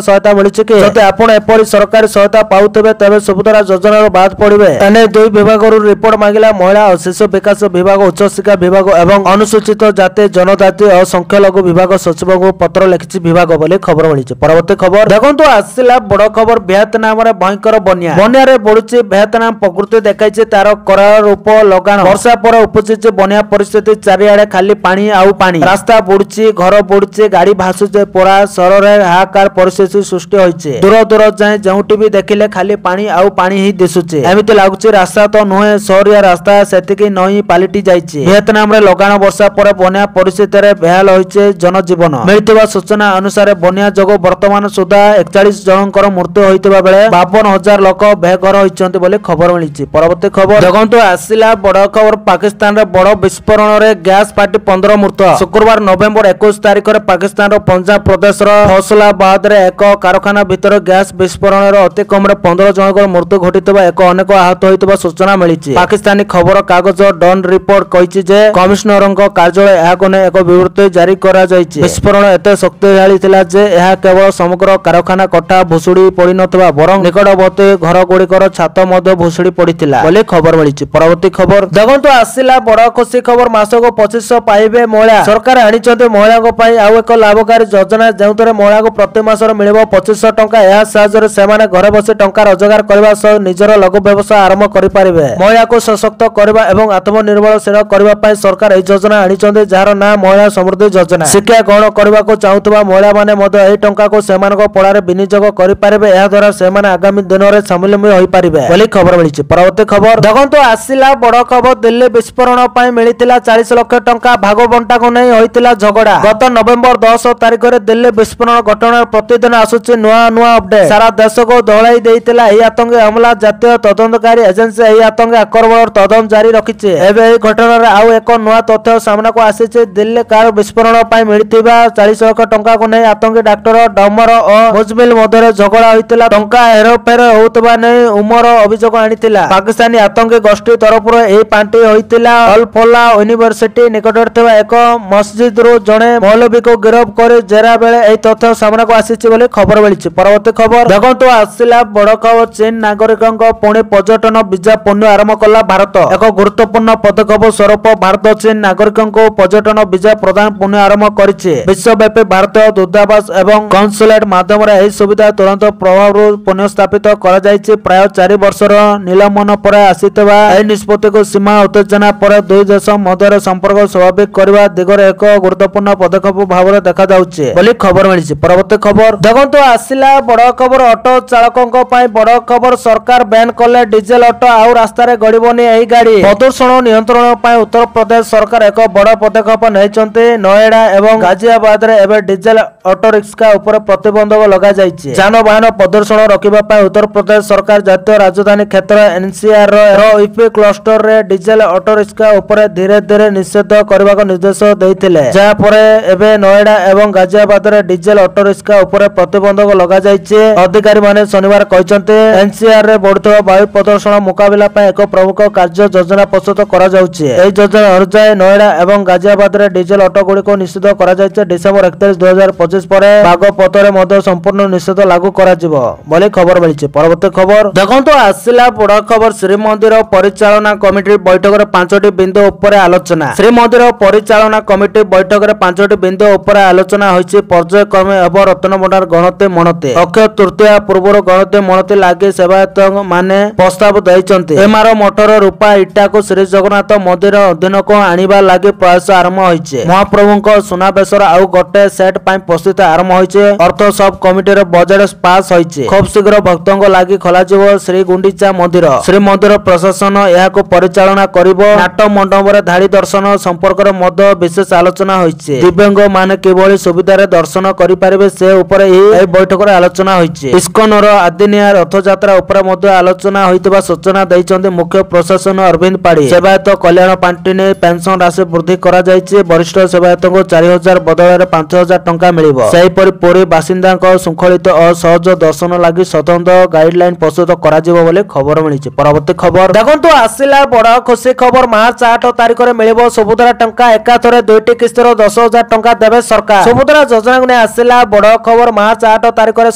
ସହାୟତା ମିଳୁଛି କି? ଯଦି ଆପଣ ଏପରି ସରକାରୀ ସହାୟତା ପାଉଥିବେ ତେବେ ସୁଭଦ୍ରା ଯୋଜନାରୁ ବାଦ ପଡିବେ। ଏନେ ଦୁଇ ବିଭାଗରୁ ରିପୋର୍ଟ ମାଗିଲା ମହିଳା ଓ ଶିଶୁ ବିକାଶ ବିଭାଗ, ଉଚ୍ଚଶିକ୍ଷା ବିଭାଗ ଏବଂ ଅନୁସୂଚିତ ଜାତି ଜନଜାତି ଓ ସଂଖ୍ୟାଲଘୁ ବିଭାଗ ସଚିବଙ୍କୁ ପତ୍ର ଲେଖିଛି ବିଭାଗ ବୋଲି ଖବର ମିଳିଛି। ପରବର୍ତ୍ତୀ ଖବର ଦେଖନ୍ତୁ, ଆସିଲା ବଡ ଖବର। ଭିଏତନାମରେ ଭୟଙ୍କର ବନ୍ୟା। ବନ୍ୟାରେ ବଢୁଛି ଭିଏତନାମ। ପ୍ରକୃତି ଦେଖାଇଛି ତାର କରାଳ ରୂପ ଲଗାଣ। ବର୍ଷା ପରେ ଉପୁଜିଛି ବନ୍ୟା ପରିସ୍ଥିତି। ଚାରିଆଡେ ଖାଲି ପାଣି ଆଉ ପାଣି। ରାସ୍ତା ବୁଡୁଛି, ଘର ବୁଡୁଛି, ଗାଡି ଭାସୁଛି। ପୁରା ସହରରେ ହାହାକାର ପରିସ୍ଥିତି ସୃଷ୍ଟି ହୋଇଛି। ଦୂର ଦୂର ଯାଏ ଯେଉଁଠି ବି ଦେଖିଲେ ଖାଲି ପାଣି ଆଉ ପାଣି ହିଁ ଦିଶୁଛି। ଏମିତି ଲାଗୁଛି ରାସ୍ତା ତ ନୁହେଁ, ସହରିଆ ରାସ୍ତା ସେତିକି ନଈ ପାଲିଟି ଯାଇଛି। ଭିଏତନାମରେ ଲଗାଣ ବର୍ଷା ପରେ ବନ୍ୟା ପରିସ୍ଥିତିରେ ବେହାଲ ହୋଇଛି ଜନଜୀବନ। ମିଳିଥିବା ସୂଚନା ଅନୁସାରେ ବନ୍ୟା ଯୋଗୁଁ ବର୍ତ୍ତମାନ ସୁଦ୍ଧା 41 ଜଣଙ୍କର ମୃତ୍ୟୁ ହୋଇଥିବା ବେଳେ 52,000 ଲୋକ ବେଘର ହୋଇଛନ୍ତି ବୋଲି ଖବର ମିଳିଛି। ପରବର୍ତ୍ତୀ ଖବର ଦେଖନ୍ତୁ, ଆସିଲା ବଡ ଖବର। ପାକିସ୍ତାନରେ ବଡ ବିସ୍ଫୋରଣରେ ଗ୍ୟାସ ଫାଟି 15 ମୃତ। ଶୁକ୍ରବାର ନଭେମ୍ବର 21 ତାରିଖରେ ପାକିସ୍ତାନର ପଞ୍ଜାବ ପ୍ରଦେଶର ଫୈସଲାବାଦରେ ଏକ କାରଖାନା ଭିତରେ ଗ୍ୟାସ ବିସ୍ଫୋରଣରେ ଅତି କମରେ 15 ଜଣଙ୍କର ମୃତ୍ୟୁ ଘଟିଥିବା ଏବଂ ଅନେକ ଆହତ ହୋଇଥିବା ସୂଚନା ମିଳିଛି। ପାକିସ୍ତାନୀ ଖବର କାଗଜ ଡନ୍ ରିପୋର୍ଟ କହିଛି ଯେ କମିଶନରଙ୍କ କାର୍ଯ୍ୟାଳୟ ଏହାକୁ ନେଇ ଏକ ବିବୃତ୍ତି ଜାରି କରାଯାଇଛି। ବିସ୍ଫୋରଣ ଏତେ ଶକ୍ତିଶାଳୀ ଥିଲା ଯେ ଏହା କେବଳ ସମଗ୍ର କାରଖାନା କୋଠା ଭୁଶୁଡି ପଡିନଥିବା ବରଂ ନିକଟବର୍ତ୍ତୀ ଘରଗୁଡ଼ିକର ଛାତ ମଧ୍ୟ ଭୁଶୁଡି ପଡିଥିଲା ବୋଲି ଖବର ମିଳିଛି। ପରବର୍ତ୍ତୀ ଖବର ଦେଖନ୍ତୁ, ଆସିଲା ବଡ ଖୁସି ଖବର। ମାସକୁ 2500 ପାଇବେ ମହିଳା। ସରକାର ଆଣିଛନ୍ତି ମହିଳାଙ୍କ ପାଇଁ ଆଉ ଏକ ଲାଭକାରୀ ଯୋଜନା, ଯେଉଁଥିରେ ମହିଳାଙ୍କୁ ପ୍ରତି ମାସରେ ମିଳିବ 2500 ଟଙ୍କା। ଏହା ସାହାଯ୍ୟରେ ସେମାନେ ଘରେ ବସି ଟଙ୍କା ରୋଜଗାର କରିବା ସହ ନିଜର ଲଘୁ ବ୍ୟବସାୟ ଆରମ୍ଭ କରିପାରିବେ। ମହିଳାକୁ ସଶକ୍ତ କରିବା ଏବଂ ଆତ୍ମନିର୍ଭରଶୀଳ କରିବା ପାଇଁ ସରକାର ଏହି ଯୋଜନା ଆଣିଛନ୍ତି, ଯାହାର ନାଁ ମହିଳା ସମୃଦ୍ଧି ଯୋଜନା। ଶିକ୍ଷା ଗ୍ରହଣ କରିବାକୁ ଚାହୁଁଥିବା ମହିଳାମାନେ ମଧ୍ୟ ଏହି ଟଙ୍କାକୁ ସେମାନଙ୍କ ପଢାରେ ବିନିଯୋଗ କରିପାରିବେ। ଏହାଦ୍ୱାରା ସେମାନେ ଆଗାମୀ ଦିନରେ ସ୍ୱାବଲମ୍ବୀ ହୋଇପାରିବେ ବୋଲି ଖବର ମିଳିଛି। ପରବର୍ତ୍ତୀ ଖବର ଦେଖନ୍ତୁ, ଆସିଲା ବଡ ଖବର। ଦିଲ୍ଲୀ ବିସ୍ଫୋରଣ ପାଇଁ ମିଳିଥିଲା 40 ଲକ୍ଷ ଟଙ୍କା। ଭାଗ ବଣ୍ଟାକୁ ନେଇ ହୋଇଥିଲା ଝଗଡା। ଗତ ନଭେମ୍ବର 10 ତାରିଖରେ ଦିଲ୍ଲୀ ବିସ୍ଫୋରଣ ଘଟଣାର ପ୍ରତିଦିନ ଆସୁଛି ନୂଆ ନୂଆ ଅପଡେଟ। ସାରା ଦେଶକୁ ଦୋହଲାଇ ଦେଇଥିଲା ଏହି ଆତଙ୍କୀ ହମଲା। ଜାତୀୟ ତଦନ୍ତକାରୀ ଏଜେନ୍ସି ଏହି ଆତଙ୍କୀ ଆକ୍ରମଣର ତଦନ୍ତ ଜାରି ରଖିଛି। ଏବେ ଏହି ଘଟଣାରେ ଆଉ ଏକ ନୂଆ ତଥ୍ୟ ସାମ୍ନାକୁ ଆସିଛି। ଦିଲ୍ଲୀ କାର ବିସ୍ଫୋରଣ ପାଇଁ ମିଳିଥିବା 40 ଲକ୍ଷ ଟଙ୍କାକୁ ନେଇ ଆତଙ୍କୀ ଡାକ୍ତର ଡମର ଓ ମୁଜମିଲ ମଧ୍ୟରେ ଝଗଡା ହୋଇଥିଲା। ଟଙ୍କା ହେରଫେର ହେଉଥିବା ନେଇ ଉମର ଅଭିଯୋଗ ଆଣିଥିଲା। ପାକିସ୍ତାନୀ ଆତଙ୍କୀ ଗୋଷ୍ଠୀ ତରଫରୁ ଏହି ପାଣ୍ଠି ହୋଇଥିଲା। ଅଲ-ଫଲା ୟୁନିଭର୍ସିଟି ନିକଟରେ ଥିବା ଏକ ମସଜିଦରୁ ଜଣେ ମୌଲବୀକୁ ଗିରଫ କରି ଜେରା ବେଳେ ଏହି ତଥ୍ୟ ସାମ୍ନାକୁ ଆସିଛି ବୋଲି ଖବର ମିଳିଛି। ପରବର୍ତ୍ତୀ ଖବର ଦେଖନ୍ତୁ, ଆସିଲା ବଡ ଖବର। ଚୀନ ନାଗରିକଙ୍କ ପୁଣି ପର୍ଯ୍ୟଟନ ଭିସା ପୁନଃ ଆରମ୍ଭ କଲା ଭାରତ। ଏକ ଗୁରୁତ୍ୱପୂର୍ଣ୍ଣ ପଦକ୍ଷେପ ସ୍ୱରୂପ ଭାରତ ଚୀନ ନାଗରିକଙ୍କୁ ପର୍ଯ୍ୟଟନ ଭିସା ପ୍ରଦାନ ପୁନଃ ଆରମ୍ଭ କରିଛି। ବିଶ୍ୱବ୍ୟାପୀ ଭାରତୀୟ ଦୂତାବାସ ଏବଂ କନସୁଲେଟ ମାଧ୍ୟମରେ ଏହି ସୁବିଧା ତୁରନ୍ତ ପ୍ରଭାବରୁ ପୁନଃସ୍ଥାପିତ କରାଯାଇଛି। ପ୍ରାୟ 4 ବର୍ଷର ନିଲମ୍ବନ ପରେ ଆସିଥିବା ଏହି ନିଷ୍ପତ୍ତିକୁ ସୀମା ଉତ୍ତେଜନା ପରେ ଦୁଇ ଦେଶ ମଧ୍ୟରେ ସମ୍ପର୍କ ସ୍ୱାଭାବିକ କରିବା ଦିଗରେ ଏକ ଗୁରୁତ୍ୱପୂର୍ଣ୍ଣ ପଦକ୍ଷେପ ଭାବରେ ଦେଖାଯାଉଛି ବୋଲି ଖବର ମିଳିଛି। ପରବର୍ତ୍ତୀ ଖବର ଦେଖନ୍ତୁ, ଆସିଲା ବଡ ଖବର। ଅଟୋ ଚାଳକଙ୍କ ପାଇଁ ବଡ ଖବର। ସରକାର ବ୍ୟାନ୍ କଲେ ଡିଜେଲ ଅଟୋ। ଆଉ ରାସ୍ତାରେ ଗଡିବନି ଏହି ଗାଡି। ପ୍ରଦୂଷଣ ନିୟନ୍ତ୍ରଣ ପାଇଁ ଉତ୍ତରପ୍ରଦେଶ ସରକାର ଏକ ବଡ ପଦକ୍ଷେପ ନେଇଛନ୍ତି। ନୋଏଡା ଏବଂ ଗାଜିଆବାଦରେ ଏବେ ଡିଜେଲ ଅଟୋ ରିକ୍ସା ଉପରେ ପ୍ରତିବନ୍ଧକ ଲଗାଯାଇଛି। ଯାନବାହନ ପ୍ରଦୂଷଣ ରୋକିବା ପାଇଁ ଉତ୍ତରପ୍ରଦେଶ ସରକାର ଜାତୀୟ ରାଜଧାନୀ କ୍ଷେତ୍ର ଏନସିଆର ର ୟୁପି କ୍ଲଷ୍ଟରରେ ଡିଜେଲ ଅଟୋ ରିକ୍ସା ଉପରେ ଧୀରେ ଧୀରେ ନିଷେଧ କରିବାକୁ ନିର୍ଦ୍ଦେଶ ଦେଇଥିଲେ। ଯାହାପରେ ଏବେ ନୋଏଡା ଏବଂ ଗାଜିଆବାଦରେ ଡିଜେଲ ଅଟୋ ରିକ୍ସା ଉପରେ ପ୍ରତିବନ୍ଧକ ଲଗାଯାଇଛି। ଅଧିକାରୀମାନେ ଶନିବାର କହିଛନ୍ତି ଏନସିଆର ରେ ବଢୁଥିବା ବାୟୁ ପ୍ରଦୂଷଣ ମୁକାବିଲା ପାଇଁ ଏକ ପ୍ରମୁଖ କାର୍ଯ୍ୟ ଯୋଜନା ପ୍ରସ୍ତୁତ କରାଯାଉଛି। ଏହି ଯୋଜନା ଅନୁଯାୟୀ ନୋଏଡା ଏବଂ ଗାଜିଆବାଦରେ ଡିଜେଲ ଅଟୋ ଗୁଡିକୁ ନିଷିଦ୍ଧ କରାଯାଇଛି। ଡିସେମ୍ବର 31, 2025 ପରେ ବାଗପତରେ ମଧ୍ୟ ସମ୍ପୂର୍ଣ୍ଣ ନିଷେଧ ଲାଗୁ କରାଯିବ ବୋଲି ଖବର ମିଳିଛି। ପରବର୍ତ୍ତୀ ଖବର ଦେଖନ୍ତୁ, ଆସିଲା ବଡ ଖବର। ଶ୍ରୀମନ୍ଦିର ପରିଚାଳନା କମିଟି ବୈଠକରେ 5ଟି ବିନ୍ଦୁ ଉପରେ ଆଲୋଚନା। ଶ୍ରୀମନ୍ଦିର ପରିଚାଳନା କମିଟି ବୈଠକରେ 5ଟି ବିନ୍ଦୁ ଉପରେ ଆଲୋଚନା ହୋଇଛି। ପର୍ଯ୍ୟାୟକ୍ରମେ ହେବ ରତ୍ନଭଣ୍ଡାର ଗଣତି ମଣତି। ଅକ୍ଷୟ ତୃତୀୟା ପୂର୍ବରୁ ଗଣତି ମଣତି ଲାଗି ସେବାୟତ ମାନେ ପ୍ରସ୍ତାବ ଦେଇଛନ୍ତି। ଏମାର ମଠର ରୂପା ଇଟାକୁ ଶ୍ରୀ ଜଗନ୍ନାଥ ମନ୍ଦିର ଅଧୀନକୁ ଆଣିବା ଲାଗି ପ୍ରୟାସ ଆରମ୍ଭ ହୋଇଛି। ମହାପ୍ରଭୁଙ୍କ ସୁନାବେଶର ଆଉ ଗୋଟେ ସେଟ୍ ପାଇଁ ପ୍ରସ୍ତୁତି ଆରମ୍ଭ ହୋଇଛି। ଅର୍ଥ ସବ୍ କମିଟିର ବଜେଟ ପାସ୍ ହୋଇଛି। ଖୁବ୍ ଶୀଘ୍ର ଭକ୍ତଙ୍କ ଲାଗି ଖୋଲାଯିବ ଶ୍ରୀଗୁଣ୍ଡିଚା ମନ୍ଦିର। ଶ୍ରୀମନ୍ଦିର ପ୍ରଶାସନ ଏହାକୁ ପରିଚାଳନା କରିବ। ନାଟ ମଣ୍ଡପରେ ଧାଡି ଦର୍ଶନ ସମ୍ପର୍କରେ ମଧ୍ୟ ବିଶେଷ ଆଲୋଚନା ହୋଇଛି। ଦିବ୍ୟାଙ୍ଗ ମାନେ ମାନେ କିଭଳି ସୁବିଧାରେ ଦର୍ଶନ କରିପାରିବେ ସେ ଉପରେ ଏହି ବୈଠକରେ ଆଲୋଚନା ହୋଇଛି। ଇସ୍କନର ଆଦିନିଆ ରଥଯାତ୍ରା ଉପରେ ମଧ୍ୟ ଆଲୋଚନା ହୋଇଥିବା ସୂଚନା ଦେଇଛନ୍ତି ମୁଖ୍ୟ ପ୍ରଶାସନ ଅରବିନ୍ଦ ପାଢୀ। ସେବାୟତ କଲ୍ୟାଣ ପାଣ୍ଠି ନେଇ ପେନସନ ରାଶି ବୃଦ୍ଧି କରାଯାଇଛି। ବରିଷ୍ଠ ସେବାୟତଙ୍କୁ 4,000 ବଦଳରେ 5,000 ଟଙ୍କା ମିଳିବ। ସେହିପରି ପୁରୀ ବାସିନ୍ଦାଙ୍କ ଶୃଙ୍ଖଳିତ ଓ ସହଜ ଦର୍ଶନ ଲାଗି ସ୍ୱତନ୍ତ୍ର ଗାଇଡଲାଇନ ପ୍ରସ୍ତୁତ କରାଯିବ ବୋଲି ଖବର ମିଳିଛି। ପରବର୍ତ୍ତୀ ଖବର ଦେଖନ୍ତୁ, ଆସିଲା ବଡ ଖୁସି ଖବର। ମାର୍ଚ୍ଚ 8 ତାରିଖରେ ମିଳିବ ସୁଭଦ୍ରା ଟଙ୍କା। ଏକାଥରେ 2ଟି କିସ୍ତିର 10,000 ଟଙ୍କା ଦେବେ ସରକାର। ସୁଭଦ୍ରା ଯୋଜନାକୁ ନେଇ ଆସିଲା ବଡ ଖବର। ମାର୍ଚ୍ଚ 8 ତାରିଖରେ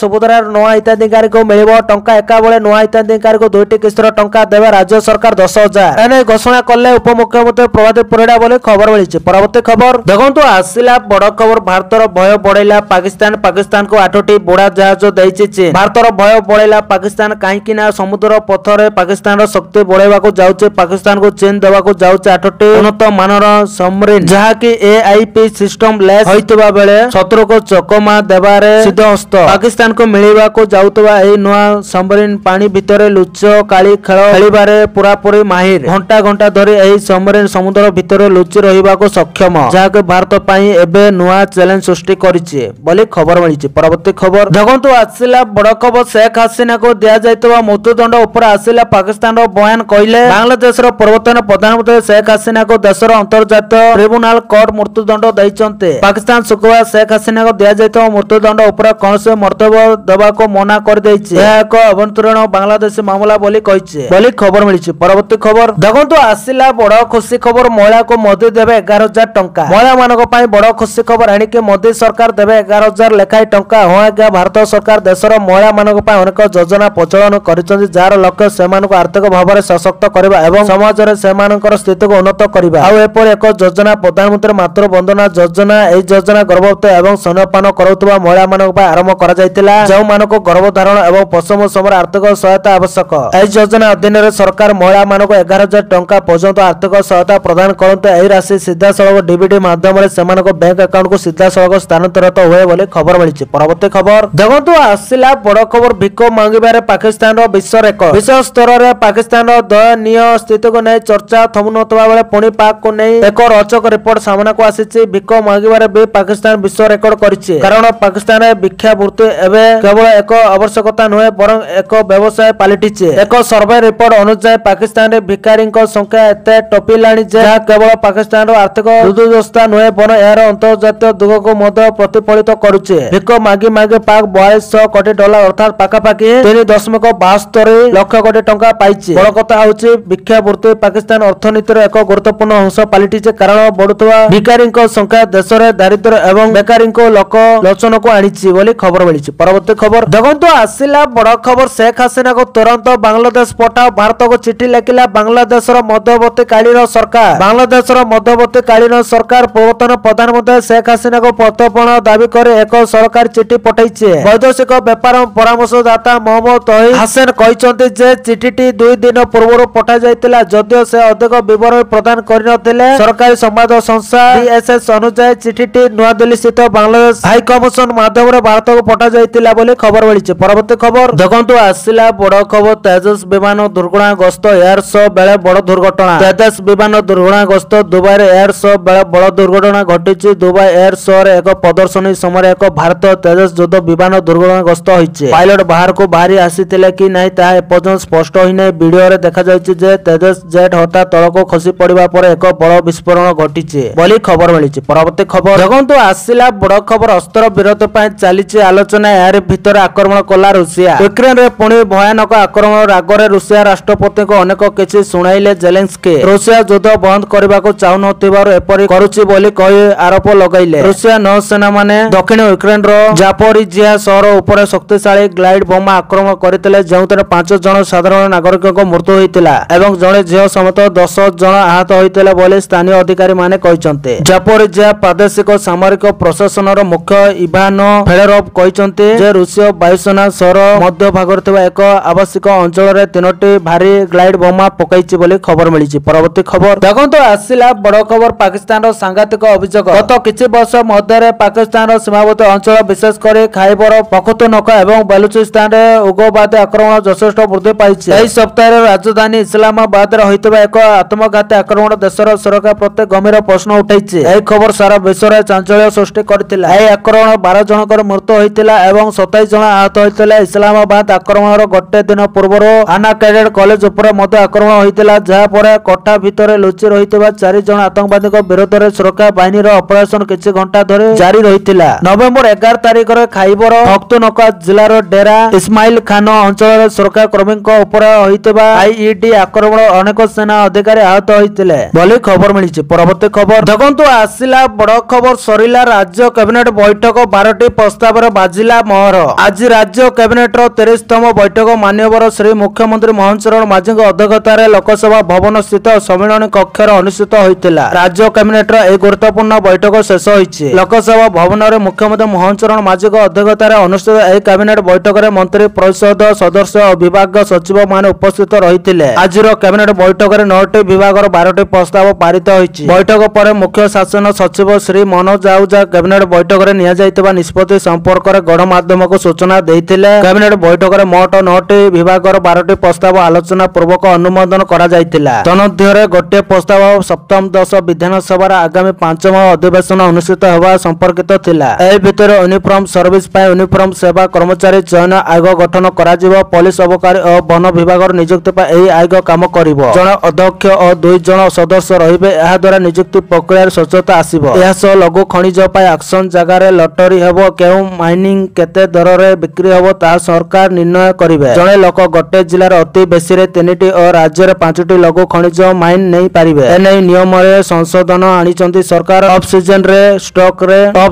ସୁଭଦ୍ରାର ନୂଆ ହିତାଧିକାରୀଙ୍କୁ ମିଳିବ ଟଙ୍କା। ଏକାବେଳେ ନୂଆ ହିତାଧିକାରୀଙ୍କୁ 2ଟି କିସ୍ତିର ଟଙ୍କା ଦେବେ ରାଜ୍ୟ ସରକାର 10,000। ଏନେଇ ଘୋଷଣା କଲେ ଉପମୁଖ୍ୟମନ୍ତ୍ରୀ ପ୍ରଭାତ ପରିଡା ବୋଲି ଖବର ମିଳିଛି। ପରବର୍ତ୍ତୀ ଖବର ଦେଖନ୍ତୁ, ଆସିଲା ବଡ ଖବର। ଭାରତର ଭୟ ବଢେଇଲା ପାକିସ୍ତାନ। ପାକିସ୍ତାନକୁ 8ଟି ବୁଡ଼ା ଜାହାଜ ଦେଇଛି ଚୀନ। ଭାରତର ଭୟ ବଢେଇଲା ପାକିସ୍ତାନ। କାହିଁକି ନା ସମୁଦ୍ର ପଥରେ ପାକିସ୍ତାନର ଶକ୍ତି ବଢେଇବାକୁ ଯାଉଛି। ପାକିସ୍ତାନକୁ ଚୀନ ଦେବାକୁ ଯାଉଛି 8ଟି ଉନ୍ନତ ମାନର ସବମରିନ, ଯାହାକି AIP ସିଷ୍ଟମ ଲେସ୍ ହୋଇଥିବା ବେଳେ ଶତ୍ରୁକୁ ଚକମା ଦେବାରେ ସିଦ୍ଧହସ୍ତ। ପାକିସ୍ତାନକୁ ମିଳିବାକୁ ଯାଉଥିବା ଏହି ନୂଆ ସବମରିନ ପାଣି ଭିତରେ ଲୁଚ କାଳି ଖେଳ ଖେଳିବାରେ ପୁରାପୁରି ମାହିର। ଘଣ୍ଟା ଘଣ୍ଟା ଧରି ଏହି ସବମରିନ ସମୁଦ୍ର ଭିତରେ ଲୁଚି ରହିବାକୁ ସକ୍ଷମ, ଯାହାକି ଭାରତ ପାଇଁ ଏବେ ନୂଆ ଚ୍ୟାଲେଞ୍ଜ ସୃଷ୍ଟି କରିଛି ବୋଲି ଖବର ମିଳିଛି। ପରବର୍ତ୍ତୀ ଖବର ଦେଖନ୍ତୁ, ଆସିଲା ବଡ ଖବର। ଶେଖ ହାସିନାକୁ ଦିଆଯାଇଥିବା ମୃତ୍ୟୁଦଣ୍ଡ ଉପରେ ଆସିଲା ପାକିସ୍ତାନର ବୟାନ। କହିଲେ ବାଂଲାଦେଶର ପୂର୍ବତନ ପ୍ରଧାନମନ୍ତ୍ରୀ ଶେଖ ହାସିନାକୁ ଦେଶର ଅନ୍ତର୍ଜାତୀୟ ଟ୍ରିବ୍ୟୁନାଲ କୋର୍ଟ ମୃତ୍ୟୁଦଣ୍ଡ ଦେଇଛନ୍ତି। ପାକିସ୍ତାନ ଶୁକ୍ରବାର ଶେଖ ହାସିନାକୁ ଦିଆଯାଇଥିବା ମୃତ୍ୟୁଦଣ୍ଡ ଉପରେ କୌଣସି ମନ୍ତବ୍ୟ ଦେବାକୁ ମନା କରିଦେଇଛି। ଏହା ଏକ ଅଭ୍ୟନ୍ତରୀଣ ବାଂଲାଦେଶୀ ମାମଲା ବୋଲି କହିଛି ବୋଲି ଖବର ମିଳିଛି। ପରବର୍ତ୍ତୀ ଖବର ଦେଖନ୍ତୁ, ଆସିଲା ବଡ ଖୁସି ଖବର। ମହିଳାକୁ ମୋଦି ଦେବେ 11,000 ଟଙ୍କା। ମହିଳାମାନଙ୍କ ପାଇଁ ବଡ ଖୁସି ଖବର। ଏଣିକି ମୋଦି ସରକାର ଦେବେ 11,000 ଲେଖାଏଁ ଟଙ୍କା। ହଁ ଆଜ୍ଞା, ଭାରତ ସରକାର ଦେଶର ମହିଳାମାନଙ୍କ ପାଇଁ ଅନେକ ଯୋଜନା ପ୍ରଚଳନ କରିଛନ୍ତି, ଯାହାର ଲକ୍ଷ୍ୟ ସେମାନଙ୍କୁ ଆର୍ଥିକ ଭାବରେ ସଶକ୍ତ କରିବା ଏବଂ ସମାଜରେ ସେମାନଙ୍କର ସ୍ଥିତିକୁ ଉନ୍ନତ କରିବା। ଆଉ ଏପରି ଏକ ଯୋଜନା ପ୍ରଧାନମନ୍ତ୍ରୀ ମାତୃ ବନ୍ଦନା ଯୋଜନା। ଏହି ଯୋଜନା ଗର୍ଭବତୀ ଏବଂ ସ୍ତନ୍ୟପାନ କରୁଥିବା ମହିଳାମାନଙ୍କ ପାଇଁ ଆରମ୍ଭ କରାଯାଇଥିଲା, ଯେଉଁମାନଙ୍କୁ ଗର୍ଭଧାରଣ ଏବଂ ପ୍ରସବ ସମୟରେ ଆର୍ଥିକ ସହାୟତା ଆବଶ୍ୟକ। ଏହି ଯୋଜନା ଅଧୀନରେ ସରକାର ମହିଳାମାନଙ୍କୁ 11,000 ଟଙ୍କା ପର୍ଯ୍ୟନ୍ତ ଆର୍ଥିକ ସହାୟତା ପ୍ରଦାନ କରନ୍ତି। ଏହି ରାଶି ସିଧାସଳଖ ଡିବିଟି ମାଧ୍ୟମରେ ସେମାନଙ୍କ ବ୍ୟାଙ୍କ ଆକାଉଣ୍ଟକୁ ସିଧାସଳଖ ସ୍ଥାନାନ୍ତରିତ ହୁଏ ବୋଲି ଖବର ମିଳିଛି। ପରବର୍ତ୍ତୀ ଖବର ଦେଖନ୍ତୁ, ଆସିଲା ବଡ ଖବର। ଭିକ ମାଗିବାରେ ପାକିସ୍ତାନର ବିଶ୍ୱ ରେକର୍ଡ। ବିଶ୍ୱ ସ୍ତରରେ ପାକିସ୍ତାନର ଦୟନୀୟ ସ୍ଥିତିକୁ ନେଇ ଚର୍ଚ୍ଚା ଥମୁନଥିବା ବେଳେ ପୁଣି ପାକକୁ ନେଇ ଏକ ରୋଚକ ରିପୋର୍ଟ ସାମ୍ନାକୁ ଆସିଛି। ଭିକ ମାଗିବାରେ ବି ପାକିସ୍ତାନ ବିଶ୍ୱ ରେକର୍ଡ କରିଛି। କାରଣ ପାକିସ୍ତାନରେ ଭିକ୍ଷାବୃତ୍ତି ଏବେ କେବଳ ଏକ ଆବଶ୍ୟକତା ନୁହେଁ, ବରଂ ଏକ ବ୍ୟବସାୟ ପାଲଟିଛି। ଏକ ସର୍ଭେ ରିପୋର୍ଟ ଅନୁଯାୟୀ ପାକିସ୍ତାନରେ ଭିକାରୀଙ୍କ ସଂଖ୍ୟା ଏତେ ଟପିଲାଣି ଯେ ଏହା କେବଳ ପାକିସ୍ତାନର ଆର୍ଥିକ ଦୁର୍ଦ୍ଦଶା ନୁହେଁ, ବରଂ ଏହାର ଅନ୍ତର୍ଜାତୀୟ ଦିଗକୁ ମଧ୍ୟ ପ୍ରତିଫଳିତ କରୁଛି। ଭିକ ମାଗି ମାଗି ପାକ 4200 କୋଟି ଡଲାର ଅର୍ଥାତ ପାଖାପାଖି 3.72 ଲକ୍ଷ କୋଟି ଟଙ୍କା ପାଇଛି। ବଡ କଥା ହେଉଛି ଭିକ୍ଷାବୃତ୍ତି ପାକିସ୍ତାନ ଅର୍ଥନୀତିର ଏକ ଗୁରୁତ୍ୱପୂର୍ଣ୍ଣ ଅଂଶ ପାଲଟିଛି। କାରଣ ବଢୁଥିବା ଭିକାରୀଙ୍କ ସଂଖ୍ୟା ଦେଶରେ ଦାରିଦ୍ର୍ୟ ଏବଂ ବେକାରୀଙ୍କୁ ଲୋକ ଲୋଚନକୁ ଆଣିଛି ବୋଲି ଖବର ମିଳିଛି। ପରବର୍ତ୍ତୀ ଖବର ଦେଖନ୍ତୁ, ଆସିଲା ବଡ ଖବର। ଶେଖ ହାସିନାକୁ ତୁରନ୍ତ ବାଂଲାଦେଶ ପଠାଅ। ଭାରତକୁ ଚିଠି ଲେଖିଲା ବାଂଲାଦେଶର ମଧ୍ୟବର୍ତ୍ତୀକାଳୀନ ସରକାର। ବାଂଲାଦେଶର ମଧ୍ୟବର୍ତ୍ତୀକାଳୀନ ସରକାର ପୂର୍ବତନ ପ୍ରଧାନମନ୍ତ୍ରୀ ଶେଖ ହାସିନାକୁ ପ୍ରତ୍ୟର୍ପଣ ଦାବି କରି ଏକ ସରକାରୀ ଚିଠି ପଠାଇଛି। ବୈଦେଶିକ ବ୍ୟାପାର ପରାମର୍ଶଦାତା ମହମ୍ମଦ ତୌହିଦ ହାସେନ କହିଛନ୍ତି ଯେ ଚିଠିଟି 2 ଦିନ ପୂର୍ବରୁ ପଠାଯାଇଥିଲା, ଯଦିଓ ସେ ଅଧିକ ବିବରଣୀ ପ୍ରଦାନ କରିନଥିଲେ। ସରକାରୀ ସମ୍ବାଦ ସଂସ୍ଥା BSS ଅନୁଯାୟୀ ଚିଠିଟି ନୂଆଦିଲ୍ଲୀ ସ୍ଥିତ ବାଂଲାଦେଶ ହାଇକମିଶନ ମାଧ୍ୟମରେ ଭାରତକୁ ପଠାଯାଇଥିଲା ବୋଲି ଖବର ମିଳିଛି। ପରବର୍ତ୍ତୀ ଖବର ଦେଖନ୍ତୁ, ଆସିଲା ବଡ ଖବର। ତେଜସ୍ ବିମାନ ଦୁର୍ଘଟଣାଗ୍ରସ୍ତ। ଏୟାର ଶୋ ବେଳେ ବଡ ଦୁର୍ଘଟଣା। ତେଜସ୍ ବିମାନ ଦୁର୍ଘଟଣାଗ୍ରସ୍ତ। ଦୁବାଇରେ ଏୟାର ଶୋ ବେଳେ ବଡ ଦୁର୍ଘଟଣା ଘଟିଛି। ଦୁବାଇ ଏୟାର ଶୋରେ ଏକ ପ୍ରଦର୍ଶନୀ ସମୟରେ ଏକ ଭାରତୀୟ ତେଜସ୍ ଯୁଦ୍ଧ ବିମାନ ଦୁର୍ଘଟଣାଗ୍ରସ୍ତ ହୋଇଛି। ପାଇଲଟ ବାହାରକୁ ବାହାରି ଆସିଥିଲେ କି ନାହିଁ ତାହା ଏପର୍ଯ୍ୟନ୍ତ ସ୍ପଷ୍ଟ ହୋଇନାହିଁ। ଭିଡିଓରେ ଦେଖାଯାଉଛି ଯେ ତେଜସ୍ ଜେଟ୍ ହଠାତ୍ ତଳକୁ ଖସି ପଡିବା ପରେ ଏକ ବଡ ବିସ୍ଫୋରଣ ଘଟିଛି ବୋଲି ଖବର ମିଳିଛି। ପରବର୍ତ୍ତୀ ଖବର ଦେଖନ୍ତୁ, ଆସିଲା ବଡ ଖବର। ଅସ୍ତ୍ର ବିରତି ପାଇଁ ଚାଲିଛି ଆଲୋଚନା। ଏହାରି ଭିତରେ ଆକ୍ରମଣ କଲା ରୁଷିଆ। ୟୁକ୍ରେନରେ ପୁଣି ଭୟାନକ ଆକ୍ରମଣ। ରାଗରେ ରୁଷିଆ ରାଷ୍ଟ୍ରପତିଙ୍କୁ ଅନେକ କିଛି ଶୁଣାଇଲେ ଜେଲେନ୍ସ୍କି। ରୁଷିଆ ଯୁଦ୍ଧ ବନ୍ଦ କରିବାକୁ ଚାହୁଁନଥିବାରୁ ଏପରି କରୁଛି ବୋଲି କହି ଆରୋପ ଲଗାଇଲେ। ରୁଷିଆ ନୌସେନାମାନେ ଦକ୍ଷିଣ ୟୁକ୍ରେନର ଜାପୋରିଜିଆ ସହର ଉପରେ ଶକ୍ତିଶାଳୀ ଗ୍ଲାଇଡ ବୋମା ଆକ୍ରମଣ କରିଥିଲେ, ଯେଉଁଥିରେ 5 ଜଣ ସାଧାରଣ ନାଗରିକଙ୍କ ମୃତ୍ୟୁ ହୋଇଥିଲା ଏବଂ ଜଣେ ଝିଅ ସମେତ 10 ଜଣ ଆହତ ହୋଇଥିଲେ ବୋଲି ସ୍ଥାନୀୟ ଅଧିକାରୀମାନେ କହିଛନ୍ତି। ଜାପୋରିଜିଆ ପ୍ରାଦେଶିକ ସାମରିକ ପ୍ରଶାସନର ମୁଖ୍ୟ ଇଭାନୋ ଫେଡୋରୋଭ କହିଛନ୍ତି ଯେ ରୁଷୀୟ ବାୟୁସେନା ସହର ମଧ୍ୟଭାଗରେ ଥିବା ଏକ ଆବାସିକ ଅଞ୍ଚଳରେ 3ଟି ଭାରୀ ଗ୍ଲାଇଡ ବୋମା ପକାଇଛି ବୋଲି ଖବର ମିଳିଛି। ପରବର୍ତ୍ତୀ ଖବର ଦେଖନ୍ତୁ, ଆସିଲା ବଡ ଖବର। ପାକିସ୍ତାନର ସାଂଘାତିକ ଅଭିଯୋଗ। ଗତ କିଛି ବର୍ଷ ମଧ୍ୟରେ ପାକିସ୍ତାନର ସୀମାବର୍ତ୍ତୀ ଅଞ୍ଚଳ ବିଶେଷ କରି ଖାଇବର ପଖତୁନଖା ଏବଂ ବେଲୁଚିସ୍ତାନରେ ଉଗ୍ରବାଦୀ ଆକ୍ରମଣ ଯଥେଷ୍ଟ ବୃଦ୍ଧି ପାଇଛି। ଏହି ସପ୍ତାହରେ ରାଜଧାନୀ ଇସଲାମାବାଦରେ ହୋଇଥିବା ଏକ ଆତ୍ମଘାତୀ ଆକ୍ରମଣ ଦେଶର ସୁରକ୍ଷା ପ୍ରତି ଗମ୍ଭୀର ପ୍ରଶ୍ନ ଉଠାଇଛି। ଏହି ଖବର ସାରା ବିଶ୍ୱରେ ଚାଞ୍ଚଲ୍ୟ ସୃଷ୍ଟି କରିଥିଲା। ଏହି ଆକ୍ରମଣ 12 ଜଣଙ୍କର ମୃତ୍ୟୁ ହୋଇଥିଲା ଏବଂ 27 ଜଣ ଆହତ ହୋଇଥିଲେ। ଇସଲାମାବାଦ ଆକ୍ରମଣର ଗୋଟେ ଦିନ ପୂର୍ବରୁ ଆନା କ୍ୟାଡେଟ୍ କଲେଜ ଉପରେ ମଧ୍ୟ ଆକ୍ରମଣ ହୋଇଥିଲା, ଯାହାପରେ କୋଠା ଭିତରେ ଲୁଚି ରହିଥିବା 4 ଜଣ ଆତଙ୍କବାଦୀଙ୍କ ବିରୋଧରେ ସୁରକ୍ଷା ବାହିନୀର ଅପରେସନ କିଛି ଘଣ୍ଟା ଧରି ଜାରି ରହିଥିଲା। ନଭେମ୍ବର 11 ତାରିଖରେ ଖାଇବର ପଖ୍ତୁନଖ୍ୱା ଜିଲ୍ଲାର ଡେରା ଇସମାଇଲ ଖାନ ଅଞ୍ଚଳରେ ସୁରକ୍ଷା କର୍ମୀଙ୍କ ଉପରେ ହୋଇଥିବା ଆଇଇଡି ଆକ୍ରମଣ ଅନେକ ସେନା ଅଧିକାରୀ ଆହତ ହୋଇଥିଲେ ବୋଲି ଖବର ମିଳିଛି। ପରବର୍ତ୍ତୀ ଖବର ଦେଖନ୍ତୁ, ଆସିଲା ବଡ ଖବର। ସରିଲା ରାଜ୍ୟ କ୍ୟାବିନେଟ ବୈଠକ, 12ଟି ପ୍ରସ୍ତାବରେ ବାଜିଲା ମୋହର। ଆଜି ରାଜ୍ୟ କ୍ୟାବିନେଟର 30ତମ ବୈଠକ ମାନ୍ୟବର ଶ୍ରୀ ମୁଖ୍ୟମନ୍ତ୍ରୀ ମୋହନ ଚରଣ ମାଝୀଙ୍କ ଅଧ୍ୟକ୍ଷତାରେ ଲୋକସଭା ଭବନ ସ୍ଥିତ ସମ୍ମିଳନୀ କକ୍ଷରେ ଅନୁଷ୍ଠିତ ହୋଇଥିଲା। ରାଜ୍ୟ କ୍ୟାବିନେଟର ଏହି ଗୁରୁତ୍ୱପୂର୍ଣ୍ଣ ବୈଠକ ଶେଷ ହୋଇଛି। ଲୋକସଭା ଭବନରେ ମୁଖ୍ୟମନ୍ତ୍ରୀ ମୋହନ ଚରଣ ମାଝୀଙ୍କ ଅଧ୍ୟକ୍ଷତାରେ ଅନୁଷ୍ଠିତ ଏହି କ୍ୟାବିନେଟ ବୈଠକରେ ମନ୍ତ୍ରୀ ପରିଷଦ ସଦସ୍ୟ ଓ ବିଭାଗ ସଚିବ ମାନେ ଉପସ୍ଥିତ ରହିଥିଲେ। ଆଜିର କ୍ୟାବିନେଟ ବୈଠକରେ 9ଟି ବିଭାଗର 12ଟି ପ୍ରସ୍ତାବ ପାରିତ ହୋଇଛି। ବୈଠକ ପରେ ମୁଖ୍ୟ ଶାସନ ସଚିବ ଶ୍ରୀ ମନୋଜ ଆହୁଜା କ୍ୟାବିନେଟ ବୈଠକରେ ନିଆଯାଇଥିବା ନିଷ୍ପତ୍ତି ସମ୍ପର୍କରେ ଗଣମାଧ୍ୟମକୁ ସୂଚନା ଦେଇଥିଲେ। କ୍ୟାବିନେଟ ବୈଠକରେ ମୋଟ 9ଟି ବିଭାଗର 12ଟି ପ୍ରସ୍ତାବ ଆଲୋଚନା ପୂର୍ବକ ଅନୁମୋଦନ କରାଯାଇଥିଲା। ତନ୍ମଧ୍ୟରେ ଗୋଟିଏ ପ୍ରସ୍ତାବ ସପ୍ତମ-ଦଶ ବିଧାନସଭାର ଆଗାମୀ 5ମ ଅଧିବେଶନ ଅନୁଷ୍ଠିତ ହେବା ସମ୍ପର୍କିତ ଥିଲା। ଏହି ଭିତରେ ୟୁନିଫର୍ମ ସର୍ଭିସ ପାଇଁ ୟୁନିଫର୍ମ ସେବା କର୍ମଚାରୀ ଚୟନ ଆୟୋଗ ଗଠନ କରାଯିବ। ପୋଲିସ ଅବକାରୀ ଓ ବନ ବିଭାଗର ନିଯୁକ୍ତି ପାଇଁ ଏହି ଆୟୋଗ କାମ କରିବ। ଜଣେ ଅଧ୍ୟକ୍ଷ ଓ 2 ଜଣ ସଦସ୍ୟ ରହିବେ। ଏହା ଦ୍ୱାରା ନିଯୁକ୍ତି ପ୍ରକ୍ରିୟାରେ ସ୍ୱଚ୍ଛତା ଆସିବ। ଏହା ସହ ଲଘୁ ଖଣିଜ ପାଇଁ ଆକ୍ସନ ଜାଗାରେ ଲଟେରୀ ହେବ। କେଉଁ ମାଇନିଂ କେତେ ଦରରେ ବିକ୍ରି ହେବ ତାହା ସରକାର ନିର୍ଣ୍ଣୟ କରିବେ। ଜଣେ ଲୋକ ଗୋଟିଏ ଜିଲ୍ଲାରେ ଅତି ବେଶୀରେ 3ଟି ଓ ରାଜ୍ୟରେ 5ଟି ଲଘୁ ଖଣିଜ ମାଇନ ନେଇ ପାରିବେ। ଏନେଇ ନିୟମରେ ସଂଶୋଧନ ଆଣିଛନ୍ତି ସରକାର। ଅଫ୍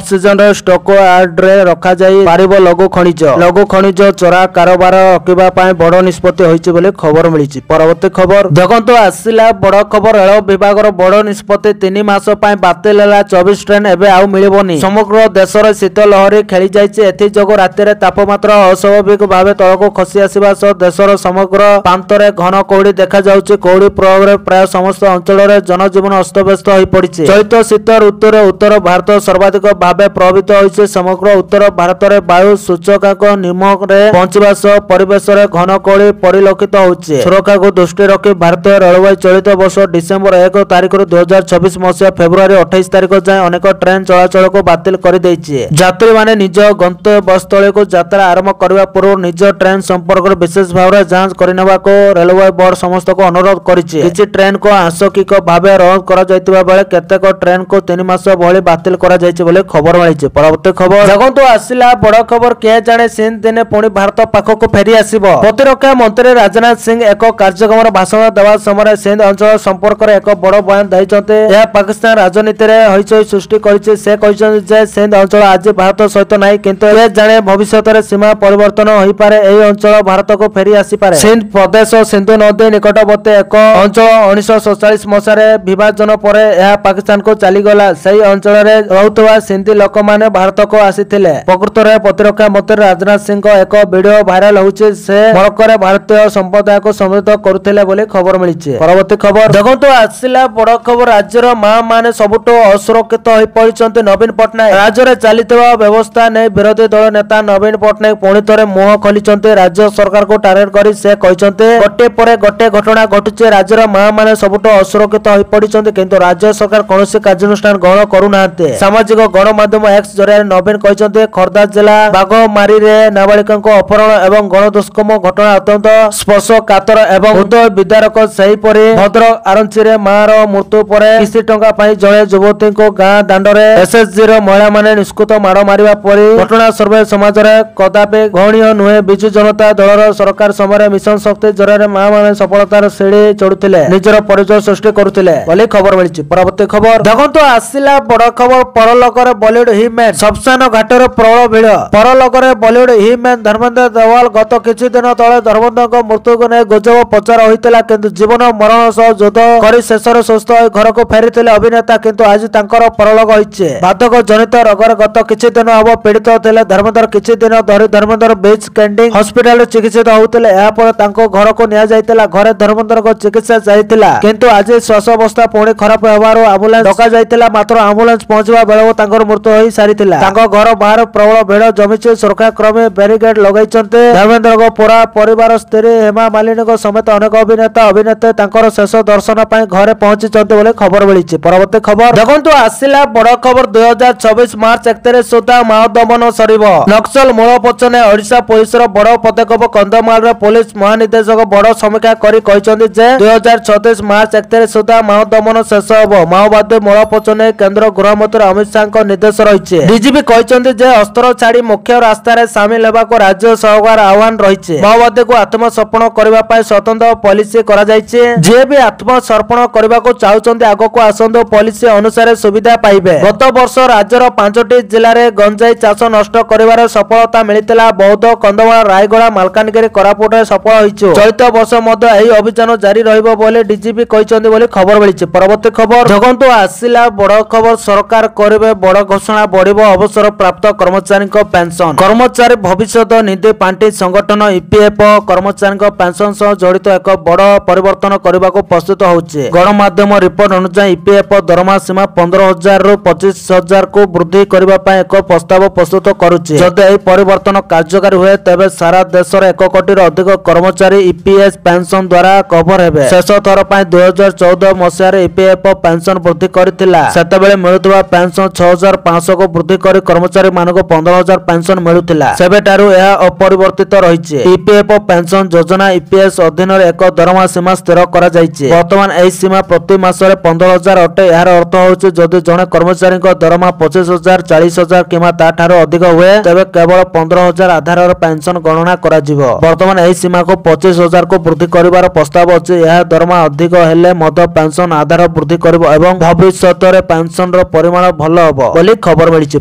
ସିଜନରେ ଷ୍ଟକ ୟାର୍ଡରେ ରଖାଯାଇ ପାରିବ ଲଘୁ ଖଣିଜ। ଲଘୁ ଖଣିଜ ଚୋରା କାରବାର ରୋକିବା ପାଇଁ ବଡ଼ ନିଷ୍ପତ୍ତି ହୋଇଛି ବୋଲି ଖବର ମିଳିଛି। ପରବର୍ତ୍ତୀ ଖବର ଦେଖନ୍ତୁ, ଆସିଲା ବଡ଼ ଖବର। ରେଳ ବିଭାଗର ବଡ଼ ନିଷ୍ପତ୍ତି, 3 ମାସ ପାଇଁ ବାତିଲ ହେଲା 24 ଟ୍ରେନ୍ ଏବେ ଆଉ ମିଳିବନି। ସମଗ୍ର ଦେଶରେ ଶୀତ ଲହରୀ ଖେଳି ଯାଇଛି। ଏଥିଯୋଗୁଁ ରାତିରେ ତାପମାତ୍ରା ଅସ୍ୱାଭାବିକ ଭାବେ ତଳକୁ ଖସି ଆସିବା ସହ ଦେଶର ସମଗ୍ର ପ୍ରାନ୍ତରେ ଘନ କୁହୁଡ଼ି ଦେଖାଯାଉଛି। କୁହୁଡ଼ି ପ୍ରଭାବରେ ପ୍ରାୟ ସମସ୍ତ ଅଞ୍ଚଳରେ ଜନଜୀବନ ଅସ୍ତବ୍ୟସ୍ତ ହୋଇପଡ଼ିଛି। ଚଳିତ ଶୀତ ଋତୁରେ ଉତ୍ତର ଭାରତ ସର୍ବାଧିକ ଭାବେ ପ୍ରଭାବିତ ହୋଇଛି। ସମଗ୍ର ଉତ୍ତର ଭାରତରେ ବାୟୁ ସୂଚକାଙ୍କ ନିମ୍ନରେ ପହଞ୍ଚିବା ସହ ପରିବେଶରେ ଘନ କୁହୁଡ଼ି ପରିଲକ୍ଷିତ ହେଉଛି। ସୁରକ୍ଷାକୁ ଦୃଷ୍ଟିରେ ରଖି ଭାରତୀୟ ରେଳବାଇ ଚଳିତ ବର୍ଷ ଡିସେମ୍ବର 1 ତାରିଖରୁ 2024 ମସିହା ଫେବୃଆରୀ 28 ତାରିଖ ଯାଏଁ ଅନେକ ଟ୍ରେନ୍ ଚଳାଚଳକୁ ବାତିଲ କରିଦେଇଛି। ଯାତ୍ରୀମାନେ ନିଜ ଗନ୍ତବ୍ୟସ୍ଥଳୀକୁ ଯାତ୍ରା ଆରମ୍ଭ କରିବା ପୂର୍ବରୁ ନିଜ ଟ୍ରେନ୍ ସମ୍ପର୍କରେ ବିଶେଷ ଭାବରେ ଯାଞ୍ଚ କରିନେବାକୁ ରେଳବାଇ ବୋର୍ଡ ସମସ୍ତଙ୍କୁ ଅନୁରୋଧ କରିଛି। କିଛି ଟ୍ରେନ୍କୁ ଆଂଶିକ ଭାବେ ରଦ୍ଦ କରାଯାଇଥିବା ବେଳେ କେତେକ ଟ୍ରେନ୍କୁ 3 ମାସ ଭଳି ବାତିଲ କରାଯାଇଛି ବୋଲି ଖବର ମିଳିଛି। ପରବର୍ତ୍ତୀ ଖବର ଦେଖନ୍ତୁ, ଆସିଲା ବଡ଼ ଖବର। କିଏ ଜାଣେ ସିନ୍ଧ ଦିନେ ପୁଣି ଭାରତ ପାଖକୁ ଫେରି ଆସିବ। ପ୍ରତିରକ୍ଷା ମନ୍ତ୍ରୀ ରାଜନାଥ ସିଂହ ଏକ କାର୍ଯ୍ୟକ୍ରମରେ ଭାଷଣ ଦେବା ସମୟରେ ସିନ୍ଧ ଅଞ୍ଚଳ ସମ୍ପର୍କରେ ଏକ ବଡ଼ ବୟାନ ଦେଇଛନ୍ତି। ଏହା ପାକିସ୍ତାନ ରାଜନୀତିରେ ହଇଚଇ ସୃଷ୍ଟି କରିଛି। ସେ କହିଛନ୍ତି ଯେ ସିନ୍ଧ ଅଞ୍ଚଳ ଆଜି ଭାରତ ସହିତ ନାହିଁ, କିନ୍ତୁ କିଏ ଜାଣେ ଭବିଷ୍ୟତରେ ସୀମା ପରିବର୍ତ୍ତନ ହୋଇପାରେ। ଏହି ଅଞ୍ଚଳ ଭାରତକୁ ଫେରି ଆସିପାରେ। ସିନ୍ଧ ପ୍ରଦେଶ ସିନ୍ଧୁ ନଦୀ ନିକଟବର୍ତ୍ତୀ ଏକ ଅଞ୍ଚଳ। 1947 ମସିହାରେ ବିଭାଜନ ପରେ ଏହା ପାକିସ୍ତାନକୁ ଚାଲିଗଲା। ସେହି ଅଞ୍ଚଳରେ ରହୁଥିବା ସିନ୍ଧି ଲୋକମାନେ ଭାରତକୁ ଆସିଥିଲେ। ପ୍ରକୃତରେ ପ୍ରତିରକ୍ଷା ମନ୍ତ୍ରୀ ରାଜନାଥ ସିଂହଙ୍କ ଏକ ଭିଡିଓ ଭାଇରାଲ ହେଉଛି। ସେ ମରକ୍କୋରେ ଭାରତୀୟ ସମ୍ପ୍ରଦାୟକୁ ସମ୍ବୋଧିତ କରୁଥିଲେ ବୋଲି ଖବର ମିଳିଛି। ପରବର୍ତ୍ତୀ ଖବର ଦେଖନ୍ତୁ, ଆସିଲା ବଡ଼ ଖବର। ରାଜ୍ୟର ମା ମାନେ ସବୁଠୁ ଅସୁରକ୍ଷିତ ହୋଇପଡ଼ିଛନ୍ତି ନବୀନ ପଟ୍ଟନାୟକ। ରାଜ୍ୟରେ ଚାଲିଥିବା ବ୍ୟବସ୍ଥା ନେଇ ବିରୋଧୀ ଦଳ ନେତା ନବୀନ ପଟ୍ଟନାୟକ ପୁଣି ଥରେ ମୁହଁ ଖୋଲିଛନ୍ତି। ରାଜ୍ୟ ସରକାରକୁ ଟାର୍ଗେଟ କରି ସେ କହିଛନ୍ତି, ଗୋଟିଏ ପରେ ଗୋଟିଏ ଘଟଣା ଘଟୁଛି। ରାଜ୍ୟର ମା ମାନେ ସବୁଠୁ ଅସୁରକ୍ଷିତ ହୋଇପଡ଼ିଛନ୍ତି, କିନ୍ତୁ ରାଜ୍ୟ ସରକାର କୌଣସି କାର୍ଯ୍ୟାନୁଷ୍ଠାନ ଗ୍ରହଣ କରୁନାହାନ୍ତି। ସାମାଜିକ ଗଣମାଧ୍ୟମ ଏକ୍ସ ଜରିଆରେ ନବୀନ କହିଛନ୍ତି, ଖୋର୍ଦ୍ଧା ଜିଲ୍ଲା ବାଘମାରୀରେ ନାବାଳିକାଙ୍କ ଅପହରଣ ଏବଂ ଗଣଦୁଷ୍କର୍ମ ଘଟଣା ଅତ୍ୟନ୍ତ ସ୍ପର୍ଶକାତର ଏବଂ ହୃଦୟ ବିଦାରକ। ସେହିପରି ଭଦ୍ରକ ଆରଞ୍ଚିରେ ମାର ମୃତ୍ୟୁ ପରେ କିସ୍ତି ଟଙ୍କା ପାଇଁ ଜଣେ ଯୁବତୀଙ୍କୁ ଗାଁ ଦାଣ୍ଡରେ ଏସଏଚଜିର ମହିଳାମାନେ ନିଷ୍କୃତ ମାଡ଼ ମାରିବା ପରି ଘଟଣା ସର୍ବେ ସମାଜରେ କଦାପି ଗ୍ରହଣୀୟ ନୁହେଁ। ବିଜୁ ଜନତା ଦଳର ସରକାର ସମୟରେ ମିଶନ ଶକ୍ତି ଜରିଆରେ ମା ମାନେ ସଫଳତାର ସିଡ଼ି ଚଢୁଥିଲେ, ନିଜର ପରିଚୟ ସୃଷ୍ଟି କରୁଥିଲେ ବୋଲି ଖବର ମିଳିଛି। ପରବର୍ତ୍ତୀ ଖବର ଦେଖନ୍ତୁ, ଆସିଲା ବଡ଼ ଖବର। ପରଲୋକରେ ବଲିଉଡ ହିଟମ୍ୟାନ୍ ଶ୍ମଶାନ ଘାଟରେ ପ୍ରବଳ ଭିଡ଼। ପରଲୋକରେ ବଲିଉଡ ହିଟମ୍ୟାନ୍ ଧର୍ମେନ୍ଦ୍ର ଦେୱାଲ। ଗତ କିଛି ଦିନ ତଳେ ଧର୍ମେନ୍ଦ୍ରଙ୍କ ମୃତ୍ୟୁକୁ ନେଇ ଗୁଜବ ପ୍ରଚାର ହୋଇଥିଲା, କିନ୍ତୁ ଜୀବନ ମରଣ ସହ ଯୁଦ୍ଧ କରି ଶେଷରେ ସୁସ୍ଥ ହୋଇ ଘରକୁ ଫେରିଥିଲେ ଅଭିନେତା, କିନ୍ତୁ ଆଜି ତାଙ୍କର ପରଲୋକ ହୋଇଛି। ବାର୍ଦ୍ଧକ୍ୟ ଜନିତ ରୋଗରେ ଗତ କିଛି ଦିନ ହେବ ପୀଡ଼ିତ ଥିଲେ ଧର୍ମେନ୍ଦ୍ର। କିଛି ଦିନ ଧରି ଧର୍ମେନ୍ଦ୍ର ବିଚ୍ କେଣ୍ଡିଂ ହସ୍ପିଟାଲରେ ଚିକିତ୍ସିତ ହେଉଥିଲେ। ଏହାପରେ ତାଙ୍କୁ ଘରକୁ ନିଆଯାଇଥିଲା। ଘରେ ଧର୍ମେନ୍ଦ୍ରଙ୍କ ଚିକିତ୍ସା ଚାଲିଥିଲା, କିନ୍ତୁ ଆଜି ଶ୍ୱାସାବସ୍ଥା ପୁଣି ଖରାପ ହେବାରୁ ଆମ୍ବୁଲାନ୍ସ ଡକାଯାଇଥିଲା। ମାତ୍ର ଆମ୍ବୁଲାନ୍ସ ପହଞ୍ଚିବା ବେଳକୁ ତାଙ୍କର ମୃତ୍ୟୁ ହୋଇ ସାରିଥିଲା। ତାଙ୍କ ଘର ବାହାରେ ପ୍ରବଳ ଭିଡ଼ ଜମିଛି। ସୁରକ୍ଷାକର୍ମୀ ବ୍ୟାରିକେଡ୍ ଲଗାଇଛନ୍ତି। ଧର୍ମେନ୍ଦ୍ରଙ୍କ ପୁରା ପରିବାର, ସ୍ତ୍ରୀ ହେମା ମାଲିନୀଙ୍କ ସମେତ ଅନେକ ଅଭିନେତା ଅଭିନେତ୍ରୀ ତାଙ୍କର ଶେଷ ଦର୍ଶନ ପାଇଁ ଘରେ ପହଞ୍ଚିଛନ୍ତି ବୋଲି ଖବର ମିଳିଛି। ପରବର୍ତ୍ତୀ ଖବର ଦେଖନ୍ତୁ, ଆସିଲା बड़ खबर 2024 मार्च 31 सुधा माओ दमन सरिब नक्सल मूलपोचने ओडिशा पुलिस बड़ पदक्षेप कंधमाल पुलिस महानिदेशक बड़ समीक्षा कर 2036 मार्च 31 सुधा माओ दमन शेष होब माओवादी मूलपोचने केंद्र गृहमंत्री अमित शाह निर्देश रही डीजीपी कहते अस्त्र छाड़ी मुख्य रास्तार सामिल होगा राज्य सरकार आह्वान रही माओवादी को आत्मसमर्पण करने स्वतंत्र पॉलिसी जी भी आत्मसमर्पण करने को चाहते आगक आसतु पॉलिसी अनुसार सुविधा पाइबे। गत वर्ष राज्यर 5टी जिले में गंजाई चाष नष्ट कर सफलता मिलता बौद्ध कंधमाल रायगड़ा मालकानगिरी कोरापुट सफल होइछु चलित वर्ष यही अभियान जारी रही डीजीपी कहते खबर मिली। परवर्ती खबर जगंतु आसिला बड़ खबर सरकार करेंगे बड़ घोषणा बढ़ अवसर प्राप्त कर्मचारी पेंशन कर्मचारी भविष्य निधि पांठी संगठन ईपीएफओ कर्मचारी पेंशन सह जड़ित एक बड़ परिवर्तन करने को प्रस्तुत होउछि। गणमाध्यम रिपोर्ट अनुसार ईपीएफओ दरमा सीमा 15,000 रु 25,000 को वृद्धि करने एक प्रस्ताव प्रस्तुत करुछि। जदि यह परिवर्तन कार्यकारी हुए तेबे सारा देश में 1 कोटी अधिक कर्मचारी ईपीएस पेंशन द्वारा कभर हेबे। शेष थर 2014 मसीह ईपीएफओ पेंशन वृद्धि करथिला सेतेबेले मिलुवा पेंशन 6,500 को वृद्धि कर कर्मचारी मानक 15,000 पेंशन मिलुथिला सेबेटारु यह अपरिवर्तित रहिछि। ईपीएफओ पेंशन योजना ईपीएस अधीन एक दरमा सीमा स्थिर करा जायछि। वर्तमान एही सीमा प्रति मासरे 15,000 अटे। यार अर्थ होछि जदि जणे कर्मचारी दरमा 25,000 40,000 किंवा ताठारो अधिक हुए तेबे केवल 15,000 आधार पेंशन गणना करा जिवो। वर्तमान एही सीमा को 25,000 को वृद्धि करिवार प्रस्ताव अछि। यह दरमा अधिक हेले मद पेंशन आधार वृद्धि करिवो एवं भविष्यत रे पेंशन रो परिमाण भलो होबो बोली खबर मिलिछि।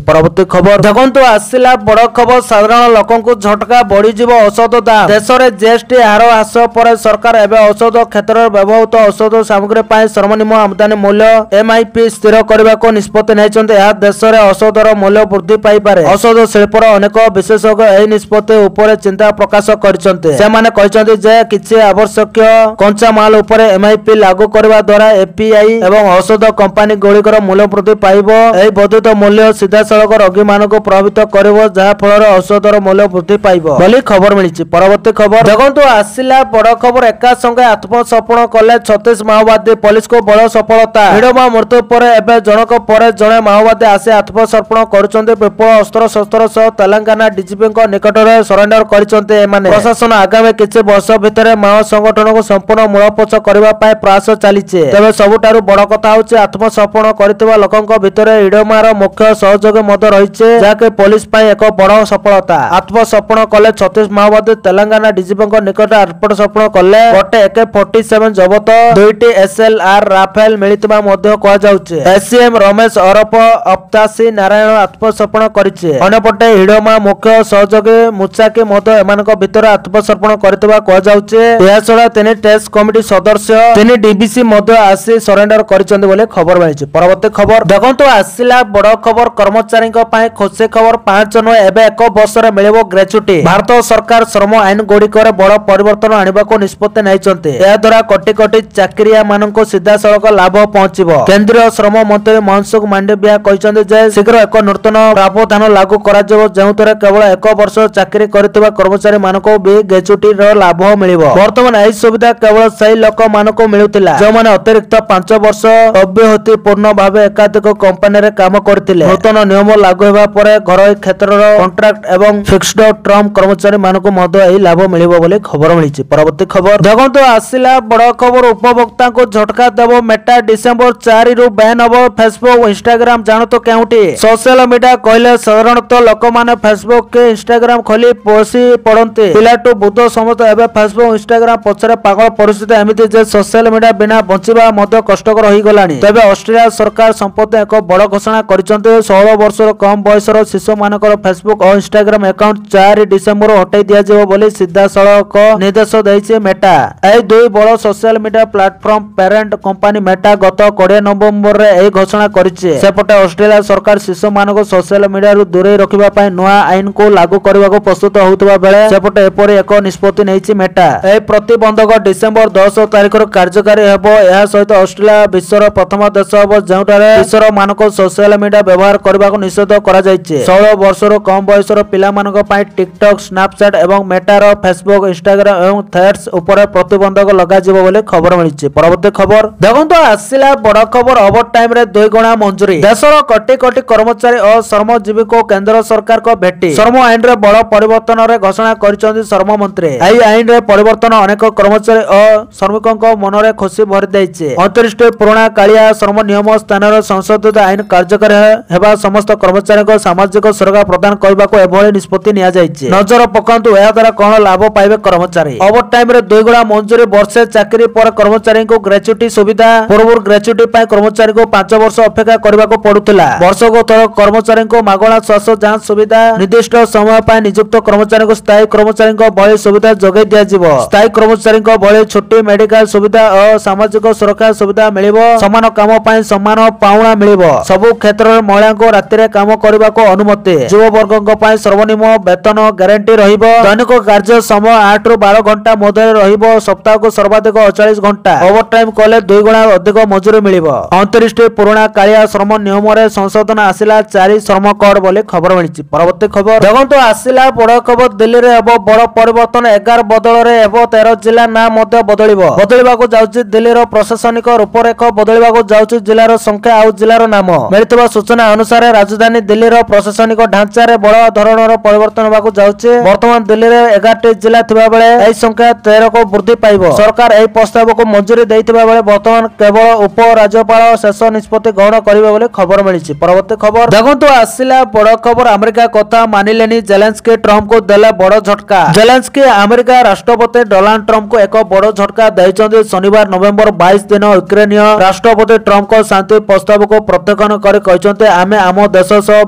परवर्ती खबर देखंतु आसिला बड़ खबर साधारण लोकंकु झटका बढ़ी जिवो औषध दाम देश रे जीएसटी हार ह्रास पर सरकार एबे औषध क्षेत्र में व्यवहृत औषध सामग्री पाए सर्वनिम्न आमदानी मूल्य एमआईपी स्थिर करने को निष्पत्ति नेइछन्ते। यह देश में औषधर मूल्य वृद्धि पाई पारे। औषध शिल्पर अनेक विशेषज्ञ एही निष्पत्ति उपर चिंता प्रकाश करछन्ते। सेमाने कहछन्ते जे किछि आवश्यक कंचा माल उपर एमआईपी लागू करबा द्वारा एपीआई एवं औषध कंपनी गुड़िकर मूल्य वृद्धि पाइबो। एही वर्धित मूल्य सीधा सड़क रोगी मानक प्रभावित करिवो जहा फल औषधर मूल्य वृद्धि पाइबो बोली खबर मिलिछि। परवर्ती खबर देखंतु आसिला बड़ खबर एका संगे आत्मसमर्पण कले 36 माओवादी पुलिस को बड़ सफलता। हिडमा मृत्यु पर एबे जनक पर जणे माओवादी आसी आत्मसमर्पण करुचंते। विपुल अस्त्र शस्त्र सह तेलंगाना डीजीपी निकट में सरेंडर करिचंते। एमाने प्रशासन आगामी किछि वर्ष भितर माओ संगठन को संपूर्ण मूलपोछ करबा पाए प्रयास चलीचे। तेबे सबुठारु बड़ कथा होछि आत्मसमर्पण करथिबा लोकंक भितर हिडमार मुख्य सहयोगी मद रहिছে जाके पुलिस पाए एक बड़ सफलता। आत्मसमर्पण कले 36 माओवादी तेलंगाना डीजीपी निकट आत्मसमर्पण कले गोटे AK-47 जबत 2टी SLR राफेल मिलितबा मध्य कहा जाउछे। एसएम रमेश अरप अप्तासी नारायण आत्मसमर्पण करिছে। अनेपटे हिडमा मुख्य सहयोगी मुचाकी मध्य एमानक भितर आत्मसमर्पण करथिबा कहा जाउछे। या छडा 3 टेस्ट कमिटी सदस्य 3 डीबीसी मध्य आसी सरेंडर करिसंते बोले खबर मिलिছে। परवर्ती खबर देखंतु आसिला बड़ खबर कर्मचारी पाए खुशी खबर 5 नु एबे 1 वर्ष रे मिलिबो ग्रेच्युटी। भारत सरकार श्रम आईन गुड़िकर बड़ परिवर्तन आनिबा को निष्पत्ति नैचंते। या द्वारा कोटी कोटी चाकरिया माननको सीधा सड़क लाभ पहुंचीबो। केंद्रीय श्रम मंत्री मनसुख मांडविया कहचंते जे शीघ्र एक नूतन प्रावधान लागू करा जेबो जेउतरे केवल 1 वर्ष चाकरी करथिबा कर्मचारी मानको भी ग्रेच्युटी रो लाभ मिलिबो। वर्तमान एही सुविधा केवल सही लोक मानको मिलुतिला जे माने अतिरिक्त 5 वर्ष अव्याहति पूर्ण भावे एकाधिक कंपनी रे काम करथिले। नूतन नियम लागू हेबा परे घरोई क्षेत्रर कॉन्ट्रैक्ट एवं फिक्स्ड टर्म कर्मचारी मानको मध्य एही लाभ मिलिबो बोली खबर मिलिछि। परवर्ती खबर देखंतु आसिला बड़ खबर उपभोक्ता को झटका देबो मेटा डिसेंबर 4 रु बैन होबो फेसबुक इंस्टाग्राम जानो तो केउटी सोशल मीडिया कहले साधारणतः लोक माने फेसबुक के इंस्टाग्राम खोली पोसी पड़ते पिलाटू बुद्ध समस्त एबे फेसबुक इंस्टाग्राम पछरे पागल परिस्थिति एमिति जे सोशल मीडिया बिना बंचिबा मध्य कष्टकर होई गलानी। तबे ऑस्ट्रेलिया सरकार संपत्ति एक बड़ घोषणा करिसंते। 16 वर्षर कम बयसर शिशु मानकर फेसबुक और इंस्टाग्राम अकाउंट 4 डिसेंबर हटाई दिया जेबो बोली सीधा सड़क निर्देश दैछे मेटा। एही दुई बड़ social media platform parent company Meta गत 20 नवंबर रे एही घोषणा करिছে। सेपटे ऑस्ट्रेलिया सरकार शिशु मानक सोशल मीडिया रु दूरे रखिबा पय नया आईन को लागू करबा को प्रस्तुत होतबा बेले सेपटे एपरि एक निष्पत्ति नैछि मेटा। एही प्रतिबंधक डिसेंबर 10 तारिख रो कार्यकारी हेबो। एहा सहित ऑस्ट्रेलिया विश्वर प्रथम देश हेबो जेउटारे विश्वर मानक सोशल मीडिया व्यवहार करबा को निषेध करा जायछि। 16 वर्षर कम बयसर पिला मानक पय टिकटॉक स्नैपचैट एवं मेटार फेसबुक इंस्टाग्राम एवं थ्रेड्स ऊपर प्रतिबंधक लगा जिवो बोले खबर मिलिछि। परवर्ती खबर देखंतु आसिला बड़ खबर ओवर टाइम रे 2 गुणा मंजूरी देशर कोटी कोटी कर्मचारी और श्रमजीवी को केंद्र सरकार को भेटी श्रम आईन रे बड़ परिवर्तन रे घोषणा करिसेंती श्रम मंत्री। एही आईन रे परिवर्तन अनेक कर्मचारी और श्रमिकों मन रे खुशी भरि दैछे। 29 पुराना कालिया श्रम नियम स्थान रे संशोधित आईन कार्यकारी हेबा समस्त कर्मचारी को सामाजिक सुरक्षा प्रदान करबा को एभଳି निष्पत्ति निया जायछि। नजर पकांतु एहा द्वारा कोन लाभ पाइबे कर्मचारी। ओवर टाइम रे 2 गुणा मंजूरी वर्षे चाकरी पर कर्मचारी को ग्रेच्युटी सुविधा पूर्व ग्रेच्युटी पाई कर्मचारी को 5 वर्ष अपेक्षा करबा को पड़ुतला। वर्षको थर कर्मचारी को मागणा स्वास्थ्य जांच सुविधा निर्दिष्ट समय पाई नियुक्त कर्मचारी को स्थायी कर्मचारी को भଳି सुविधा जोगाई दिया जिवो। स्थायी कर्मचारी को भଳି छुट्टी मेडिकल सुविधा और सामाजिक सुरक्षा सुविधा मिलिबो। समान काम पाई समान पाउणा मिलिबो। सबु क्षेत्र रे महिला को राति रे काम करबा को अनुमति। युवा वर्ग को पाई सर्वनिम्न वेतन गारंटी रहिबो। दैनिक कार्य समय 8 रु 12 घंटा मध्य रहिबो। सप्ताह को सर्वाधिक 48 घंटा ओवर टाइम कले 2 गुणा अधिक मजूरी मिलिबो। 29 पुराना कालिया श्रम नियम रे संशोधन आसिला 4 श्रम कोड बोले खबर मिलिछि। परवर्ती खबर देखंतु आसिला बड़ खबर दिल्ली रे एबो बड़ परिवर्तन 11 बदल रे एबो 13 जिल्ला नाम मध्य बदलिबा को जाउछि। दिल्ली रो प्रशासनिक रूपरेख बदलिबा को जाउछि। जिल्ला रो संख्या आ जिल्ला रो नाम मिलितबा सूचना अनुसार राजधानी दिल्ली रो प्रशासनिक ढांचा रे बड़ धरणर परिवर्तन होबा को जाउछि। वर्तमान दिल्ली रे 11टी जिल्ला थिबा बेले एई संख्या 13 को वृद्धि पाइबो। सरकार एई प्रस्ताव को मंजूरी दैथिबा बेले वर्तमान केवल उप राज्यपाल शेष निष्पत्ति ग्रहण करिवे बोले खबर मिलिछि। परवर्ती खबर देखंतु आसिला बड़ खबर अमेरिका कथा मानिलेनी जेलेंस्की ट्रम्प को देला बड़ झटका। जेलेंस्की अमेरिका राष्ट्रपति डोनाल्ड ट्रम्प को एक बड़ झटका दैछन्ति। शनिवार नवेम्बर 22 दिन यूक्रेनीय राष्ट्रपति ट्रम्प को शांति प्रस्ताव को प्रत्याख्यान करि कहिसन्ति आमे आम देश सह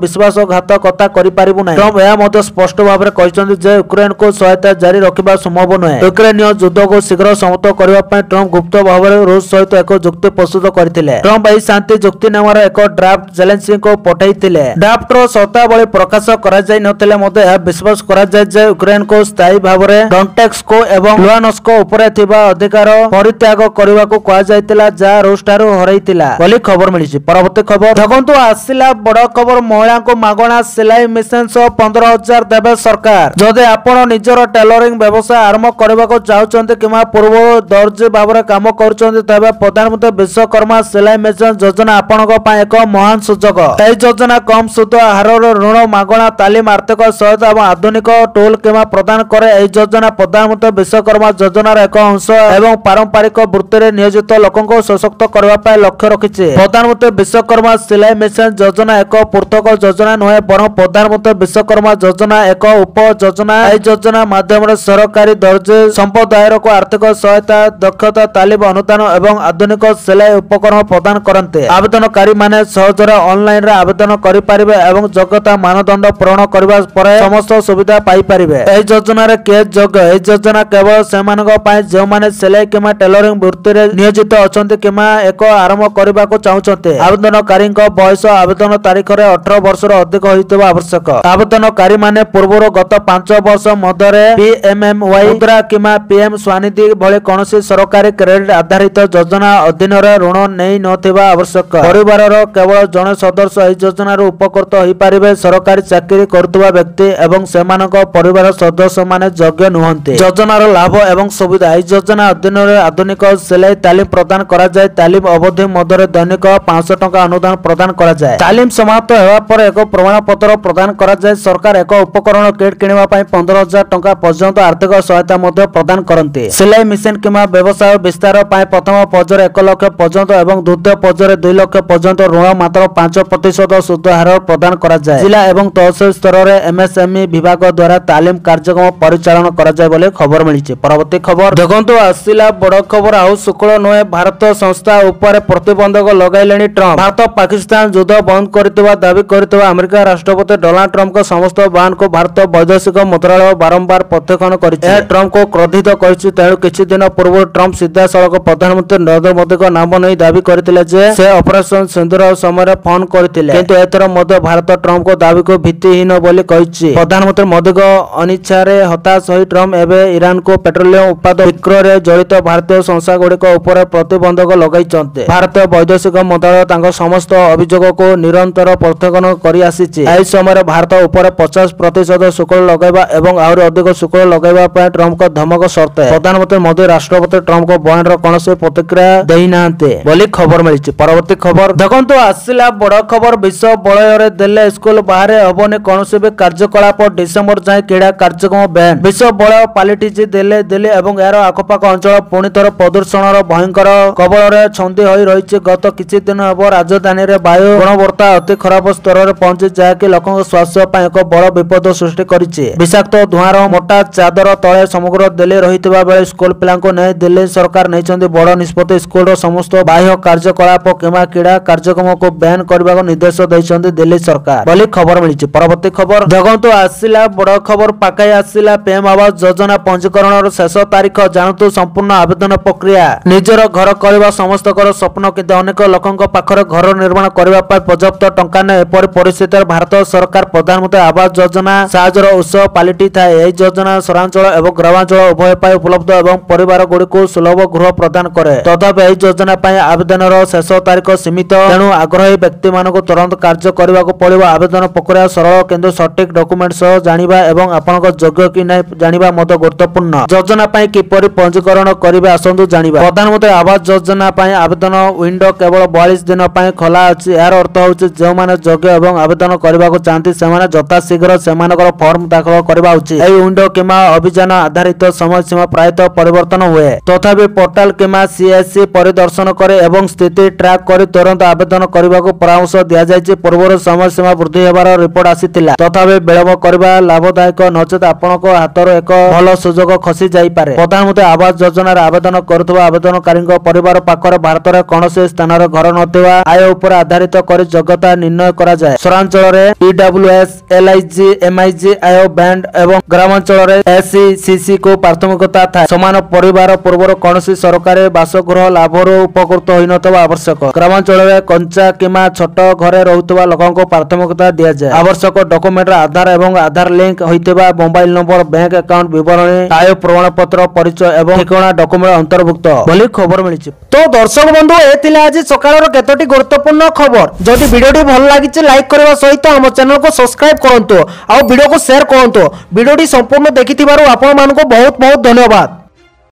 विश्वासघातकता करि पारिबु नै। ट्रम्प यह मध्य स्पष्ट भाव में कहिसन्ति जे यूक्रेन को सहायता जारी रखिबा संभव नहे। यूक्रेनीय युद्ध को शीघ्र समाप्त करबा पय ट्रम्प गुप्त भाव में रूस सहित एक जुक्ति प्रस्तुत करथिले। ट्रम्प एही शांति जुक्तिनामार एक ड्राफ्ट जेलेंस्की को पठाइथिले। ड्राफ्ट रो शर्तावली प्रकाश करा जाय नथिले मते यह विश्वास करा जाय जे यूक्रेन को स्थायी भाव में डोनेट्स्क को एवं लुहान्स्क ऊपर थिबा अधिकार परित्याग करबा को कहा जायतिला जा रूस ठारू हरैतिला बोली खबर मिलिछि। परवर्ती खबर देखंतु आसिला बड़ खबर महिला को मागणा सिलाई मेसिन 15,000 देबे सरकार। जदि आपण निजर टेलरिंग व्यवसाय आरंभ करबा को चाहुचंती किमा पूर्व दर्जी भाव में काम करूचंती तबे प्रधानमंत्री विश्वकर्मा सिलाई मेसिन योजना आपणक पय एक महान सुजोग। एही योजना कम सुध हारर ऋण मागणा तालीम आर्थिक सहायता एवं आधुनिक टूल किमा प्रदान करे। एही योजना प्रधानमंत्री विश्वकर्मा योजनार एक अंश एवं पारंपरिक वृत्ति रे नियोजित लोकों को सशक्त करबा पय लक्ष्य रखिछि। प्रधानमंत्री विश्वकर्मा सिलाई मेसिन योजना एक पृथक योजना नुहे बरं प्रधानमंत्री विश्वकर्मा योजना एक उप योजना। एही योजना माध्यम रे सरकारी दर्जी संप्रदायर को आर्थिक सहायता दक्षता तालीम अनुदान एवं आधुनिक सिलाई उपकरण प्रदान करते। आवेदनकारी माने सहजरे ऑनलाइन रे आवेदन करि पारिबे एवं योग्यता मानदंड पूर्ण करबा परे समस्त सुविधा पाई पारिबे। एही योजना रे के योग्य एही योजना केवल सेमानक पय जे माने सिलाई किमा टेलरिंग वृत्ति रे नियोजित अछंती किमा एक आरंभ करबा को चाहुचंती। आवेदनकारी बयस आवेदन तारीख रे 18 वर्ष रो अधिक होइतबा आवश्यक। आवेदनकारी माने पूर्वरो गत 5 वर्ष मध्यरे पीएमएमवाई मुद्रा किमा पीएम स्वानिधि भले कोनोसी सरकारी क्रेडिट आधारित योजना अधीन रे ऋण नै नथिबा आवश्यक। परिवार रो केवल जने सदस्य एही योजना रो उपकृत होई पारिबे। सरकारी चाकरी करतुबा व्यक्ति एवं सेमानक परिवार सदस्य माने योग्य नुहंती। योजनार लाभ एवं सुविधा एही योजना अधीन रे आधुनिक सिलाई तालीम प्रदान करा जाय। तालीम अवधि मध्यरे दैनिक 500 टंका अनुदान प्रदान करा जाय। तालीम समाप्त हेबा पर एक प्रमाण पत्र प्रदान करा जाय। सरकार एक उपकरण किट किनिबा पय 15,000 टंका पर्यंत आर्थिक सहायता मध्य प्रदान करते। सिलाई मेसिन किमा व्यवसाय विस्तार पय प्रथम पर्यायर 1 लाख पर्यंत एवं द्वितीय पर्यायर 2 लाख पर्यंत ऋण मात्र 5% सुध हार प्रदान करा जाय। जिला एवं तहसील स्तर रे एमएसएमई विभाग द्वारा तालीम कार्यक्रम परिचालन करा जाय बोले खबर मिलिछि। परवर्ती खबर देखंतु आसिला बड़ खबर आउ सुकुल नोए भारत संस्था ऊपर प्रतिबंधक लगाइलेनी ट्रम्प। भारत पाकिस्तान युद्ध बंद करथिबा दाबी करथिबा अमेरिका राष्ट्रपति डोनाल्ड ट्रम्प को समस्त बयान को भारत वैदेशिक मंत्रालय बारंबार प्रत्याख्यान करिछि। यह ट्रम्प को क्रोधित करिछि। तेणु किछि दिन पूर्व ट्रम्प सीधा सड़क प्रधानमंत्री नरेंद्र मोदी को नाम नहीं दाबी करथिले जे से ऑपरेशन सिंदूर समय फोन करथिले। किंतु एथर मध्य भारत ट्रम्प को दाबी को भित्तिहीन बोली कहिछि। प्रधानमंत्री मोदी को अनिच्छा रे हताश होई ट्रम्प एबे ईरान को पेट्रोलियम उत्पाद विक्रय रे जड़ित भारतीय संस्था गुड़िक उपर प्रतिबंधक लगाइछन्ते। भारतीय वैदेशिक मंत्रालय तांको समस्त अभियोग को निरंतर प्रत्याख्यान करि आसीछि। एही समय भारत उपर 50% शुल्क लगाइबा एवं आहुरी अधिक शुल्क लगाइबा पय ट्रम्प को धमक शर्त है। प्रधानमंत्री मोदी राष्ट्रपति ट्रम्प को बयान रो कोनोसी प्रतिक्रिया देई नाहंते बोली खबर मिलिछि। परवर्ती खबर देखो आसला बड़ खबर विश्वविद्यालय देले स्कूल बाहर हेबनी कौन भी कार्यकलाप डिसेम्बर जाए क्रीड़ा कार्यक्रम बैन विश्वविद्यालय पलटिछि दिल्ली दिल्ली और यार आखपाख अंचल पुणी थर प्रदूषण भयंकर कबल में छंदी हो रही गत किछि दिन हेब राजधानी में वायु गुणवत्ता अति खराब स्तर में पहुंची जहाँकि लोकों स्वास्थ्य एक बड़ विपद सृष्टि करिछि। विषाक्त धुआर मोटा चादर तले समग्र दिल्ली रही बेले स्कूल पिला नहीं दिल्ली सरकार नहीं बड़ निष्पत्ति स्कूल समस्त बाह्य कार्यकलाप किंवा क्रीड़ा कार्यक्रम को बैन करने को निर्देश देते दिल्ली सरकार बोली खबर मिली। परवर्ती खबर देखो आसला बड़ खबर पाकाई आसला पीएम आवास योजना पंजीकरण शेष तारीख जानतु संपूर्ण आवेदन प्रक्रिया निजर घर करने समस्त स्वप्न किंतु अनेक लोकों पाखरे घर निर्माण करने पर्याप्त टंका नहीं एपरी परिस्थिति भारत सरकार प्रधानमंत्री आवास योजना साहाय्यर उत्सव पलटि थाए। यह योजना सहरांचल और ग्रामांचल उभय पाई उपलब्ध और परिवार गुड़िक सुलभ गृह प्रदान करे तथापि यह योजना आवेदन शेष तारीख सीमित तेणु आग्रही व्यक्ति मानक तुरंत कार्य करने को पड़ो। आवेदन प्रक्रिया सरल किंतु सठिक डॉक्यूमेंट सह जानिबा एवं आपनक योग्य कि नहीं जानिबा मत गुरुत्वपूर्ण। योजना पाई किपरि पंजीकरण करिवे आसंतु जानिबा। प्रधानमंत्री आवास योजना पाई आवेदन विंडो केवल 42 दिन पाई खोला अछि। यार अर्थ होछि जे माने योग्य एवं आवेदन करबा को चाहती से माने यथाशीघ्र सेमानकर फॉर्म दाखल करबा उचित। एई विंडो किमा अभियान आधारित समय सीमा प्रायतः परिवर्तन हुए तथापि पोर्टाल किमा सीएससी परिदर्शन करे एवं स्थिति ट्रैक कर तुरंत आवेदन करने को परामर्श दिया जायछि। पूर्व समय सीमा वृद्धि होबार रिपोर्ट आसीथिला तथापि विलंब करबा लाभदायक नचेत आपनक हातर एक भल सुजोग खसी जाई पारे। प्रधानमंत्री आवास योजना आवेदन करुवा आवेदनकारी परिवार पाखरे भारत में कौन स्थान घर नथिबा आय उपर आधारित कर योग्यता निर्णय करा जाए। सहरांचल में ईडब्ल्यूएस एलआईजी एमआईजी आय बैंड एवं ग्रामांचल में एससी सीसी को प्राथमिकता था। समान परिवार पूर्व कौन सरकारी बासगृह लाभर उपकृत होई नथबा आवश्यक। ग्रामांचल में कंचा किमा छोट घरे रहुतबा लोकों को प्राथमिकता दिया जाए। आवश्यक डॉक्यूमेंट आधार एवं आधार लिंक होइतबा मोबाइल नंबर बैंक अकाउंट विवरणी आय प्रमाण पत्र परिचय एवं ठिकाना डॉक्यूमेंट अंतर्भुक्त बोली खबर मिली। तो दर्शक बंधु ए आज सकाळर केतोटी गुरुत्वपूर्ण खबर। जदि वीडियोटी भल लागिछि लाइक करबा सहित हम चैनल को सब्सक्राइब करंतु आ वीडियो को शेयर करंतु। वीडियोटी संपूर्ण देखिथिबारु आपण मानको बहुत बहुत धन्यवाद।